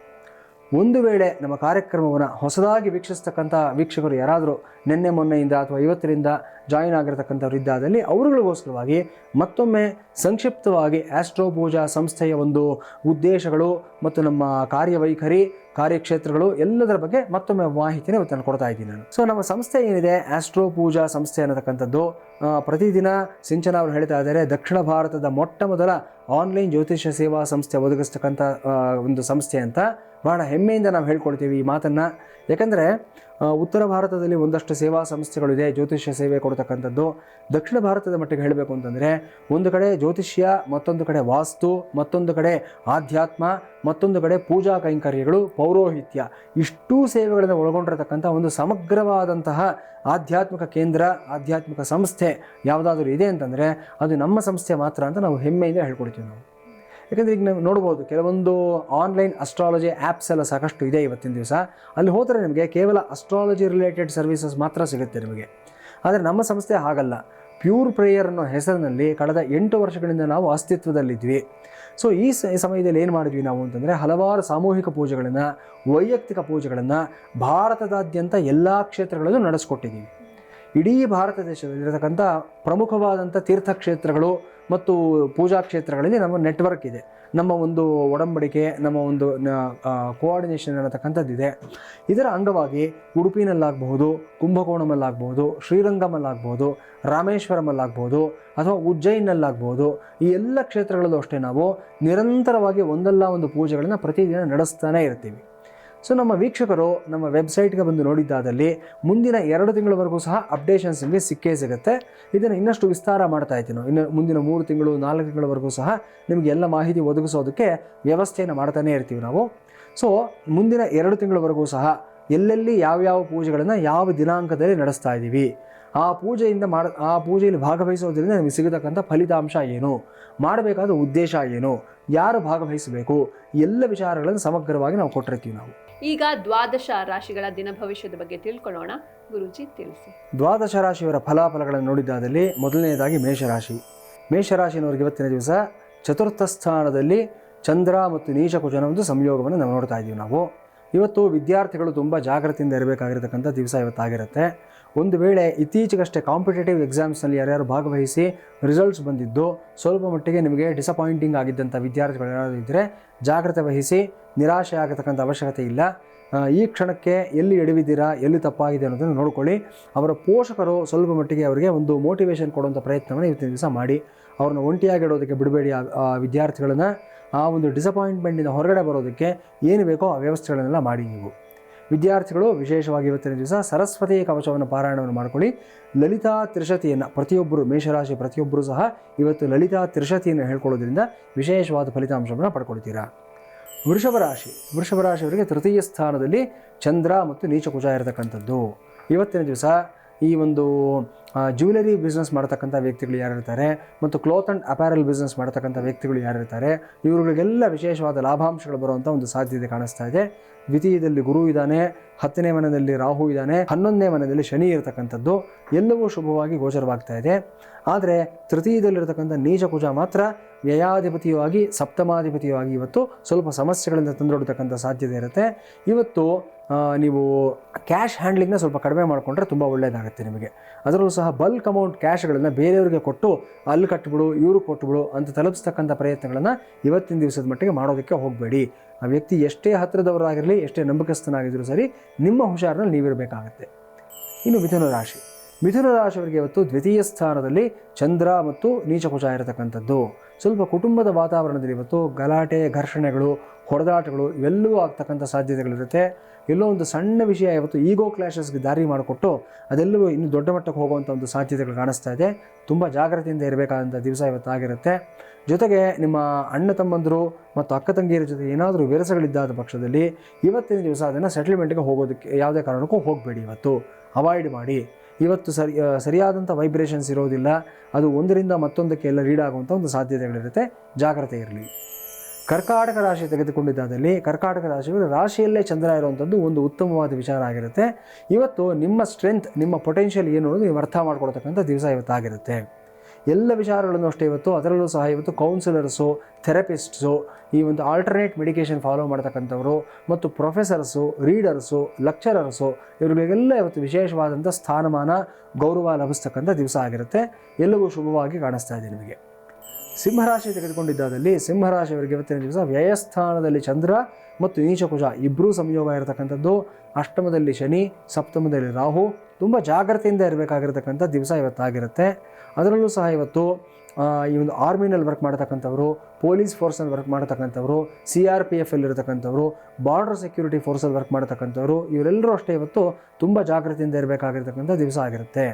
ಒಂದು ವೇಳೆ ನಮ್ಮ ಕಾರ್ಯಕ್ರಮವನ್ನು ಹೊಸದಾಗಿ ವೀಕ್ಷಿಸ್ತಕ್ಕಂಥ ವೀಕ್ಷಕರು ಯಾರಾದರೂ ನಿನ್ನೆ ಮೊನ್ನೆಯಿಂದ ಅಥವಾ ಇವತ್ತಿನಿಂದ ಜಾಯಿನ್ ಆಗಿರತಕ್ಕಂಥವ್ರು ಇದ್ದಾದಲ್ಲಿ ಅವರುಗಳಿಗೋಸ್ಕರವಾಗಿ ಮತ್ತೊಮ್ಮೆ ಸಂಕ್ಷಿಪ್ತವಾಗಿ ಆಸ್ಟ್ರೋ ಪೂಜಾ ಸಂಸ್ಥೆಯ ಒಂದು ಉದ್ದೇಶಗಳು ಮತ್ತು ನಮ್ಮ ಕಾರ್ಯವೈಖರಿ, ಕಾರ್ಯಕ್ಷೇತ್ರಗಳು ಎಲ್ಲದರ ಬಗ್ಗೆ ಮತ್ತೊಮ್ಮೆ ಮಾಹಿತಿನ ಇವತ್ತು ನಾನು ಕೊಡ್ತಾ ಇದ್ದೀನಿ ನಾನು. ಸೊ ನಮ್ಮ ಸಂಸ್ಥೆ ಏನಿದೆ ಆಸ್ಟ್ರೋ ಪೂಜಾ ಸಂಸ್ಥೆ ಅನ್ನತಕ್ಕಂಥದ್ದು ಪ್ರತಿದಿನ ಸಿಂಚನ ಅವರು ಹೇಳ್ತಾ ಇದ್ದಾರೆ, ದಕ್ಷಿಣ ಭಾರತದ ಮೊಟ್ಟ ಮೊದಲ ಆನ್ಲೈನ್ ಜ್ಯೋತಿಷ್ಯ ಸೇವಾ ಸಂಸ್ಥೆ ಒದಗಿಸ್ತಕ್ಕಂಥ ಒಂದು ಸಂಸ್ಥೆ ಅಂತ ಬಹಳ ಹೆಮ್ಮೆಯಿಂದ ನಾವು ಹೇಳ್ಕೊಡ್ತೀವಿ ಈ ಮಾತನ್ನು. ಯಾಕಂದರೆ ಉತ್ತರ ಭಾರತದಲ್ಲಿ ಒಂದಷ್ಟು ಸೇವಾ ಸಂಸ್ಥೆಗಳಿದೆ ಜ್ಯೋತಿಷ್ಯ ಸೇವೆ ಕೊಡ್ತಕ್ಕಂಥದ್ದು. ದಕ್ಷಿಣ ಭಾರತದ ಮಟ್ಟಿಗೆ ಹೇಳಬೇಕು ಅಂತಂದರೆ ಒಂದು ಕಡೆ ಜ್ಯೋತಿಷ್ಯ, ಮತ್ತೊಂದು ಕಡೆ ವಾಸ್ತು, ಮತ್ತೊಂದು ಕಡೆ ಆಧ್ಯಾತ್ಮ, ಮತ್ತೊಂದು ಕಡೆ ಪೂಜಾ ಕೈಂಕರ್ಯಗಳು, ಪೌರೋಹಿತ್ಯ, ಇಷ್ಟೂ ಸೇವೆಗಳನ್ನು ಒಳಗೊಂಡಿರತಕ್ಕಂಥ ಒಂದು ಸಮಗ್ರವಾದಂತಹ ಆಧ್ಯಾತ್ಮಿಕ ಕೇಂದ್ರ, ಆಧ್ಯಾತ್ಮಿಕ ಸಂಸ್ಥೆ ಯಾವುದಾದ್ರೂ ಇದೆ ಅಂತಂದರೆ ಅದು ನಮ್ಮ ಸಂಸ್ಥೆ ಮಾತ್ರ ಅಂತ ನಾವು ಹೆಮ್ಮೆಯಿಂದ ಹೇಳ್ಕೊಡ್ತೀವಿ ನಾವು. ಯಾಕಂದರೆ ಈಗ ನಾವು ನೋಡ್ಬೋದು ಕೆಲವೊಂದು ಆನ್ಲೈನ್ ಅಸ್ಟ್ರಾಲಜಿ ಆ್ಯಪ್ಸ್ ಎಲ್ಲ ಸಾಕಷ್ಟು ಇದೆ ಇವತ್ತಿನ ದಿವಸ. ಅಲ್ಲಿ ಹೋದರೆ ನಿಮಗೆ ಕೇವಲ ಅಸ್ಟ್ರಾಲಜಿ ರಿಲೇಟೆಡ್ ಸರ್ವಿಸಸ್ ಮಾತ್ರ ಸಿಗುತ್ತೆ ನಿಮಗೆ. ಆದರೆ ನಮ್ಮ ಸಂಸ್ಥೆ ಹಾಗಲ್ಲ. ಪ್ಯೂರ್ ಪ್ರೇಯರ್ ಅನ್ನೋ ಹೆಸರಿನಲ್ಲಿ ಕಳೆದ 8 ವರ್ಷಗಳಿಂದ ನಾವು ಅಸ್ತಿತ್ವದಲ್ಲಿದ್ವಿ. ಸೊ ಈ ಸಮಯದಲ್ಲಿ ಏನು ಮಾಡಿದ್ವಿ ನಾವು ಅಂತಂದರೆ ಹಲವಾರು ಸಾಮೂಹಿಕ ಪೂಜೆಗಳನ್ನು, ವೈಯಕ್ತಿಕ ಪೂಜೆಗಳನ್ನು ಭಾರತದಾದ್ಯಂತ ಎಲ್ಲ ಕ್ಷೇತ್ರಗಳಲ್ಲೂ ನಡೆಸ್ಕೊಟ್ಟಿದ್ದೀವಿ. ಇಡೀ ಭಾರತ ದೇಶದಲ್ಲಿರತಕ್ಕಂಥ ಪ್ರಮುಖವಾದಂಥ ತೀರ್ಥಕ್ಷೇತ್ರಗಳು ಮತ್ತು ಪೂಜಾ ಕ್ಷೇತ್ರಗಳಲ್ಲಿ ನಮ್ಮ ನೆಟ್ವರ್ಕ್ ಇದೆ, ನಮ್ಮ ಒಂದು ಒಡಂಬಡಿಕೆ, ನಮ್ಮ ಒಂದು ಕೋಆರ್ಡಿನೇಷನ್ ಅನ್ನತಕ್ಕಂಥದ್ದಿದೆ. ಇದರ ಅಂಗವಾಗಿ ಉಡುಪಿನಲ್ಲಾಗಬಹುದು, ಕುಂಭಕೋಣಮಲ್ಲಾಗಬಹುದು, ಶ್ರೀರಂಗಮಲ್ಲಾಗಬಹುದು, ರಾಮೇಶ್ವರಮಲ್ಲಾಗಬಹುದು ಅಥವಾ ಉಜ್ಜಯಿನಲ್ಲಾಗಬಹುದು, ಈ ಎಲ್ಲ ಕ್ಷೇತ್ರಗಳಲ್ಲೂ ಅಷ್ಟೇ ನಾವು ನಿರಂತರವಾಗಿ ಒಂದಲ್ಲ ಒಂದು ಪೂಜೆಗಳನ್ನು ಪ್ರತಿದಿನ ನಡೆಸ್ತಾನೆ ಇರ್ತೀವಿ. ಸೊ ನಮ್ಮ ವೀಕ್ಷಕರು ನಮ್ಮ ವೆಬ್ಸೈಟ್ಗೆ ಬಂದು ನೋಡಿದ್ದಾದಲ್ಲಿ ಮುಂದಿನ 2 ತಿಂಗಳವರೆಗೂ ಸಹ ಅಪ್ಡೇಷನ್ಸ್ ನಿಮಗೆ ಸಿಕ್ಕೇ ಸಿಗುತ್ತೆ. ಇದನ್ನು ಇನ್ನಷ್ಟು ವಿಸ್ತಾರ ಮಾಡ್ತಾ ಇದ್ದೀನಿ. ಇನ್ನು ಮುಂದಿನ 3 ತಿಂಗಳು 4 ತಿಂಗಳವರೆಗೂ ಸಹ ನಿಮಗೆ ಎಲ್ಲ ಮಾಹಿತಿ ಒದಗಿಸೋದಕ್ಕೆ ವ್ಯವಸ್ಥೆಯನ್ನು ಮಾಡ್ತಾನೆ ಇರ್ತೀವಿ ನಾವು. ಸೊ ಮುಂದಿನ 2 ತಿಂಗಳವರೆಗೂ ಸಹ ಎಲ್ಲೆಲ್ಲಿ ಯಾವ್ಯಾವ ಪೂಜೆಗಳನ್ನು ಯಾವ ದಿನಾಂಕದಲ್ಲಿ ನಡೆಸ್ತಾ ಇದ್ದೀವಿ, ಆ ಪೂಜೆಯಲ್ಲಿ ಭಾಗವಹಿಸೋದ್ರಿಂದ ನಿಮಗೆ ಸಿಗತಕ್ಕಂಥ ಫಲಿತಾಂಶ ಏನು, ಮಾಡಬೇಕಾದ ಉದ್ದೇಶ ಏನು, ಯಾರು ಭಾಗವಹಿಸಬೇಕು, ಎಲ್ಲ ವಿಚಾರಗಳನ್ನು ಸಮಗ್ರವಾಗಿ ನಾವು ಕೊಟ್ಟಿರ್ತೀವಿ ನಾವು. ಈಗ ದ್ವಾದಶ ರಾಶಿಗಳ ದಿನ ಭವಿಷ್ಯದ ಬಗ್ಗೆ ತಿಳ್ಕೊಳ್ಳೋಣ. ಗುರೂಜಿ ತಿಳಿಸಿ. ದ್ವಾದಶ ರಾಶಿಯವರ ಫಲಾಫಲಗಳನ್ನು ನೋಡಿದ್ದಾದಲ್ಲಿ ಮೊದಲನೆಯದಾಗಿ ಮೇಷರಾಶಿ. ಮೇಷರಾಶಿನವರಿಗೆ ಇವತ್ತಿನ ದಿವಸ ಚತುರ್ಥ ಸ್ಥಾನದಲ್ಲಿ ಚಂದ್ರ ಮತ್ತು ನೀಚ ಕುಜನ ಒಂದು ಸಂಯೋಗವನ್ನು ನಾವು ನೋಡ್ತಾ ಇದ್ದೀವಿ ನಾವು. ಇವತ್ತು ವಿದ್ಯಾರ್ಥಿಗಳು ತುಂಬ ಜಾಗೃತಿಯಿಂದ ಇರಬೇಕಾಗಿರತಕ್ಕಂಥ ದಿವಸ ಇವತ್ತಾಗಿರುತ್ತೆ. ಒಂದು ವೇಳೆ ಇತ್ತೀಚೆಗಷ್ಟೇ ಕಾಂಪಿಟೇಟಿವ್ ಎಕ್ಸಾಮ್ಸ್ನಲ್ಲಿ ಯಾರ್ಯಾರು ಭಾಗವಹಿಸಿ ರಿಸಲ್ಟ್ಸ್ ಬಂದಿದ್ದು ಸ್ವಲ್ಪ ಮಟ್ಟಿಗೆ ನಿಮಗೆ ಡಿಸಪಾಯಿಂಟಿಂಗ್ ಆಗಿದ್ದಂಥ ವಿದ್ಯಾರ್ಥಿಗಳು ಯಾರಾದರೂ ಇದ್ದರೆ ಜಾಗ್ರತೆ ವಹಿಸಿ, ನಿರಾಶೆ ಆಗತಕ್ಕಂಥ ಅವಶ್ಯಕತೆ ಇಲ್ಲ. ಈ ಕ್ಷಣಕ್ಕೆ ಎಲ್ಲಿ ಎಡವಿದ್ದೀರಾ, ಎಲ್ಲಿ ತಪ್ಪಾಗಿದೆ ಅನ್ನೋದನ್ನು ನೋಡ್ಕೊಳ್ಳಿ. ಅವರ ಪೋಷಕರು ಸ್ವಲ್ಪ ಮಟ್ಟಿಗೆ ಅವರಿಗೆ ಒಂದು ಮೋಟಿವೇಶನ್ ಕೊಡುವಂಥ ಪ್ರಯತ್ನವನ್ನು ಇವತ್ತಿನ ದಿವಸ ಮಾಡಿ. ಅವ್ರನ್ನ ಒಂಟಿಯಾಗಿಡೋದಕ್ಕೆ ಬಿಡಬೇಡಿ. ಆ ವಿದ್ಯಾರ್ಥಿಗಳನ್ನು ಆ ಒಂದು ಡಿಸಪಾಯಿಂಟ್ಮೆಂಟಿಂದ ಹೊರಗಡೆ ಬರೋದಕ್ಕೆ ಏನು ಬೇಕೋ ಆ ವ್ಯವಸ್ಥೆಗಳನ್ನೆಲ್ಲ ಮಾಡಿ. ನೀವು ವಿದ್ಯಾರ್ಥಿಗಳು ವಿಶೇಷವಾಗಿ ಇವತ್ತಿನ ದಿವಸ ಸರಸ್ವತಿ ಕವಚವನ್ನು ಪಾರಾಯಣವನ್ನು ಮಾಡ್ಕೊಳ್ಳಿ. ಲಲಿತಾ ತ್ರಿಶತಿಯನ್ನು ಪ್ರತಿಯೊಬ್ಬರು, ಮೇಷರಾಶಿ ಪ್ರತಿಯೊಬ್ಬರು ಸಹ ಇವತ್ತು ಲಲಿತಾ ತ್ರಿಶತಿಯನ್ನು ಹೇಳ್ಕೊಳ್ಳೋದ್ರಿಂದ ವಿಶೇಷವಾದ ಫಲಿತಾಂಶವನ್ನು ಪಡ್ಕೊಳ್ತೀರಾ. ವೃಷಭ ರಾಶಿಯವರಿಗೆ ತೃತೀಯ ಸ್ಥಾನದಲ್ಲಿ ಚಂದ್ರ ಮತ್ತು ನೀಚ ಕುಜ ಇರತಕ್ಕಂಥದ್ದು. ಇವತ್ತಿನ ದಿವಸ ಈ ಒಂದು ಜ್ಯುವೆಲರಿ ಬಿಸ್ನೆಸ್ ಮಾಡ್ತಕ್ಕಂಥ ವ್ಯಕ್ತಿಗಳು ಯಾರಿರ್ತಾರೆ ಮತ್ತು ಕ್ಲೋತ್ ಆ್ಯಂಡ್ ಅಪ್ಯಾರಲ್ ಬಿಸ್ನೆಸ್ ಮಾಡ್ತಕ್ಕಂಥ ವ್ಯಕ್ತಿಗಳು ಯಾರಿರ್ತಾರೆ, ಇವರುಗಳಿಗೆಲ್ಲ ವಿಶೇಷವಾದ ಲಾಭಾಂಶಗಳು ಬರುವಂಥ ಒಂದು ಸಾಧ್ಯತೆ ಕಾಣಿಸ್ತಾ ಇದೆ. ದ್ವಿತೀಯದಲ್ಲಿ ಗುರು ಇದ್ದಾನೆ, 10ನೇ ಮನೆಯಲ್ಲಿ ರಾಹು ಇದ್ದಾನೆ, 11ನೇ ಮನೆಯಲ್ಲಿ ಶನಿ ಇರತಕ್ಕಂಥದ್ದು ಎಲ್ಲವೂ ಶುಭವಾಗಿ ಗೋಚರವಾಗ್ತಾ ಇದೆ. ಆದರೆ ತೃತೀಯದಲ್ಲಿರತಕ್ಕಂಥ ನೀಚ ಕುಜ ಮಾತ್ರ ವ್ಯಯಾಧಿಪತಿಯಾಗಿ ಸಪ್ತಮಾಧಿಪತಿಯಾಗಿ ಇವತ್ತು ಸ್ವಲ್ಪ ಸಮಸ್ಯೆಗಳಿಂದ ತಂದೊಡ್ತಕ್ಕಂಥ ಸಾಧ್ಯತೆ ಇರುತ್ತೆ. ಇವತ್ತು ನೀವು ಕ್ಯಾಶ್ ಹ್ಯಾಂಡ್ಲಿಂಗ್ನ ಸ್ವಲ್ಪ ಕಡಿಮೆ ಮಾಡಿಕೊಂಡ್ರೆ ತುಂಬ ಒಳ್ಳೆಯದಾಗುತ್ತೆ ನಿಮಗೆ. ಅದರಲ್ಲೂ ಸಹ ಬಲ್ಕ್ ಅಮೌಂಟ್ ಕ್ಯಾಶ್ಗಳನ್ನು ಬೇರೆಯವರಿಗೆ ಕೊಟ್ಟು ಅಲ್ಲಿ ಕಟ್ಟಿಬಿಡು ಇವರು ಕೊಟ್ಟುಬಿಡು ಅಂತ ತಲುಪಿಸ್ತಕ್ಕಂಥ ಪ್ರಯತ್ನಗಳನ್ನು ಇವತ್ತಿನ ದಿವಸದ ಮಟ್ಟಿಗೆ ಮಾಡೋದಕ್ಕೆ ಹೋಗಬೇಡಿ. ಆ ವ್ಯಕ್ತಿ ಎಷ್ಟೇ ಹತ್ತಿರದವರಾಗಿರಲಿ, ಎಷ್ಟೇ ನಂಬಿಕಸ್ಥನಾಗಿದ್ದರೂ ಸರಿ, ನಿಮ್ಮ ಹುಷಾರಿನಲ್ಲಿ ನೀವಿರಬೇಕಾಗತ್ತೆ. ಇನ್ನು ಮಿಥುನ ರಾಶಿಯವರಿಗೆ ಇವತ್ತು ದ್ವಿತೀಯ ಸ್ಥಾನದಲ್ಲಿ ಚಂದ್ರ ಮತ್ತು ನೀಚ ಕುಜ ಇರತಕ್ಕಂಥದ್ದು. ಸ್ವಲ್ಪ ಕುಟುಂಬದ ವಾತಾವರಣದಲ್ಲಿ ಇವತ್ತು ಗಲಾಟೆ, ಘರ್ಷಣೆಗಳು, ಹೊಡೆದಾಟಗಳು ಇವೆಲ್ಲವೂ ಆಗ್ತಕ್ಕಂಥ ಸಾಧ್ಯತೆಗಳಿರುತ್ತೆ. ಎಲ್ಲೋ ಒಂದು ಸಣ್ಣ ವಿಷಯ ಇವತ್ತು ಈಗೋ ಕ್ಲಾಶಸ್ಗೆ ದಾರಿ ಮಾಡಿಕೊಟ್ಟು ಅದೆಲ್ಲವೂ ಇನ್ನು ದೊಡ್ಡ ಮಟ್ಟಕ್ಕೆ ಹೋಗುವಂಥ ಒಂದು ಸಾಧ್ಯತೆಗಳು ಕಾಣಿಸ್ತಾ ಇದೆ. ತುಂಬ ಜಾಗ್ರತೆಯಿಂದ ಇರಬೇಕಾದಂಥ ದಿವಸ ಇವತ್ತಾಗಿರುತ್ತೆ. ಜೊತೆಗೆ ನಿಮ್ಮ ಅಣ್ಣ ತಮ್ಮಂದರು ಮತ್ತು ಅಕ್ಕ ತಂಗಿಯರ ಜೊತೆ ಏನಾದರೂ ವಿರಸಗಳಿದ್ದಾದ ಪಕ್ಷದಲ್ಲಿ ಇವತ್ತಿನ ದಿವಸ ಅದನ್ನು ಸೆಟಲ್ಮೆಂಟ್ಗೆ ಹೋಗೋದಕ್ಕೆ ಯಾವುದೇ ಕಾರಣಕ್ಕೂ ಹೋಗಬೇಡಿ. ಇವತ್ತು ಅವಾಯ್ಡ್ ಮಾಡಿ. ಇವತ್ತು ಸರಿಯಾದಂಥ ವೈಬ್ರೇಷನ್ಸ್ ಇರೋದಿಲ್ಲ. ಅದು ಒಂದರಿಂದ ಮತ್ತೊಂದಕ್ಕೆ ಎಲ್ಲ ಲೀಡ್ ಆಗುವಂಥ ಒಂದು ಸಾಧ್ಯತೆಗಳಿರುತ್ತೆ. ಜಾಗ್ರತೆ ಇರಲಿ. ಕರ್ಕಾಟಕ ರಾಶಿ ತೆಗೆದುಕೊಂಡಿದ್ದಾದಲ್ಲಿ ಕರ್ಕಾಟಕ ರಾಶಿಯವರು ರಾಶಿಯಲ್ಲೇ ಚಂದ್ರ ಇರುವಂಥದ್ದು ಒಂದು ಉತ್ತಮವಾದ ವಿಚಾರ ಆಗಿರುತ್ತೆ. ಇವತ್ತು ನಿಮ್ಮ ಸ್ಟ್ರೆಂತ್, ನಿಮ್ಮ ಪೊಟೆನ್ಷಿಯಲ್ ಏನು ಅನ್ನೋದು ನೀವು ಅರ್ಥ ಮಾಡ್ಕೊಳ್ತಕ್ಕಂಥ ದಿವಸ ಇವತ್ತಾಗಿರುತ್ತೆ. ಎಲ್ಲ ವಿಚಾರಗಳನ್ನು ಅಷ್ಟೇ ಇವತ್ತು, ಅದರಲ್ಲೂ ಸಹ ಇವತ್ತು ಕೌನ್ಸಿಲರ್ಸು, ಥೆರಪಿಸ್ಟ್ಸು, ಈ ಒಂದು ಆಲ್ಟರ್ನೇಟ್ ಮೆಡಿಕೇಷನ್ ಫಾಲೋ ಮಾಡ್ತಕ್ಕಂಥವರು ಮತ್ತು ಪ್ರೊಫೆಸರ್ಸು, ರೀಡರ್ಸು, ಲೆಕ್ಚರರ್ಸು ಇವರಿಗೆಲ್ಲ ಇವತ್ತು ವಿಶೇಷವಾದಂಥ ಸ್ಥಾನಮಾನ, ಗೌರವ ಲಭಿಸ್ತಕ್ಕಂಥ ದಿವಸ ಆಗಿರುತ್ತೆ. ಎಲ್ಲವೂ ಶುಭವಾಗಿ ಕಾಣಿಸ್ತಾ ಇದೆ ನಿಮಗೆ. ಸಿಂಹರಾಶಿ ತೆಗೆದುಕೊಂಡಿದ್ದಾದಲ್ಲಿ ಸಿಂಹರಾಶಿಯವರಿಗೆ ಇವತ್ತಿನ ದಿವಸ ವ್ಯಯಸ್ಥಾನದಲ್ಲಿ ಚಂದ್ರ ಮತ್ತು ನೀಚ ಕುಜ ಇಬ್ಬರೂ ಸಂಯೋಗ ಇರತಕ್ಕಂಥದ್ದು. ಅಷ್ಟಮದಲ್ಲಿ ಶನಿ, ಸಪ್ತಮದಲ್ಲಿ ರಾಹು. ತುಂಬ ಜಾಗ್ರತೆಯಿಂದ ಇರಬೇಕಾಗಿರತಕ್ಕಂಥ ದಿವಸ ಇವತ್ತಾಗಿರುತ್ತೆ. ಅದರಲ್ಲೂ ಸಹ ಇವತ್ತು ಈ ಒಂದು ಆರ್ಮಿನಲ್ಲಿ ವರ್ಕ್ ಮಾಡ್ತಕ್ಕಂಥವ್ರು, ಪೊಲೀಸ್ ಫೋರ್ಸಲ್ಲಿ ವರ್ಕ್ ಮಾಡ್ತಕ್ಕಂಥವ್ರು, CRPF ಇರತಕ್ಕಂಥವ್ರು, ಬಾರ್ಡರ್ ಸೆಕ್ಯೂರಿಟಿ ಫೋರ್ಸಲ್ಲಿ ವರ್ಕ್ ಮಾಡ್ತಕ್ಕಂಥವ್ರು ಇವರೆಲ್ಲರೂ ಅಷ್ಟೇ ಇವತ್ತು ತುಂಬ ಜಾಗ್ರತೆಯಿಂದ ಇರಬೇಕಾಗಿರ್ತಕ್ಕಂಥ ದಿವಸ ಆಗಿರುತ್ತೆ.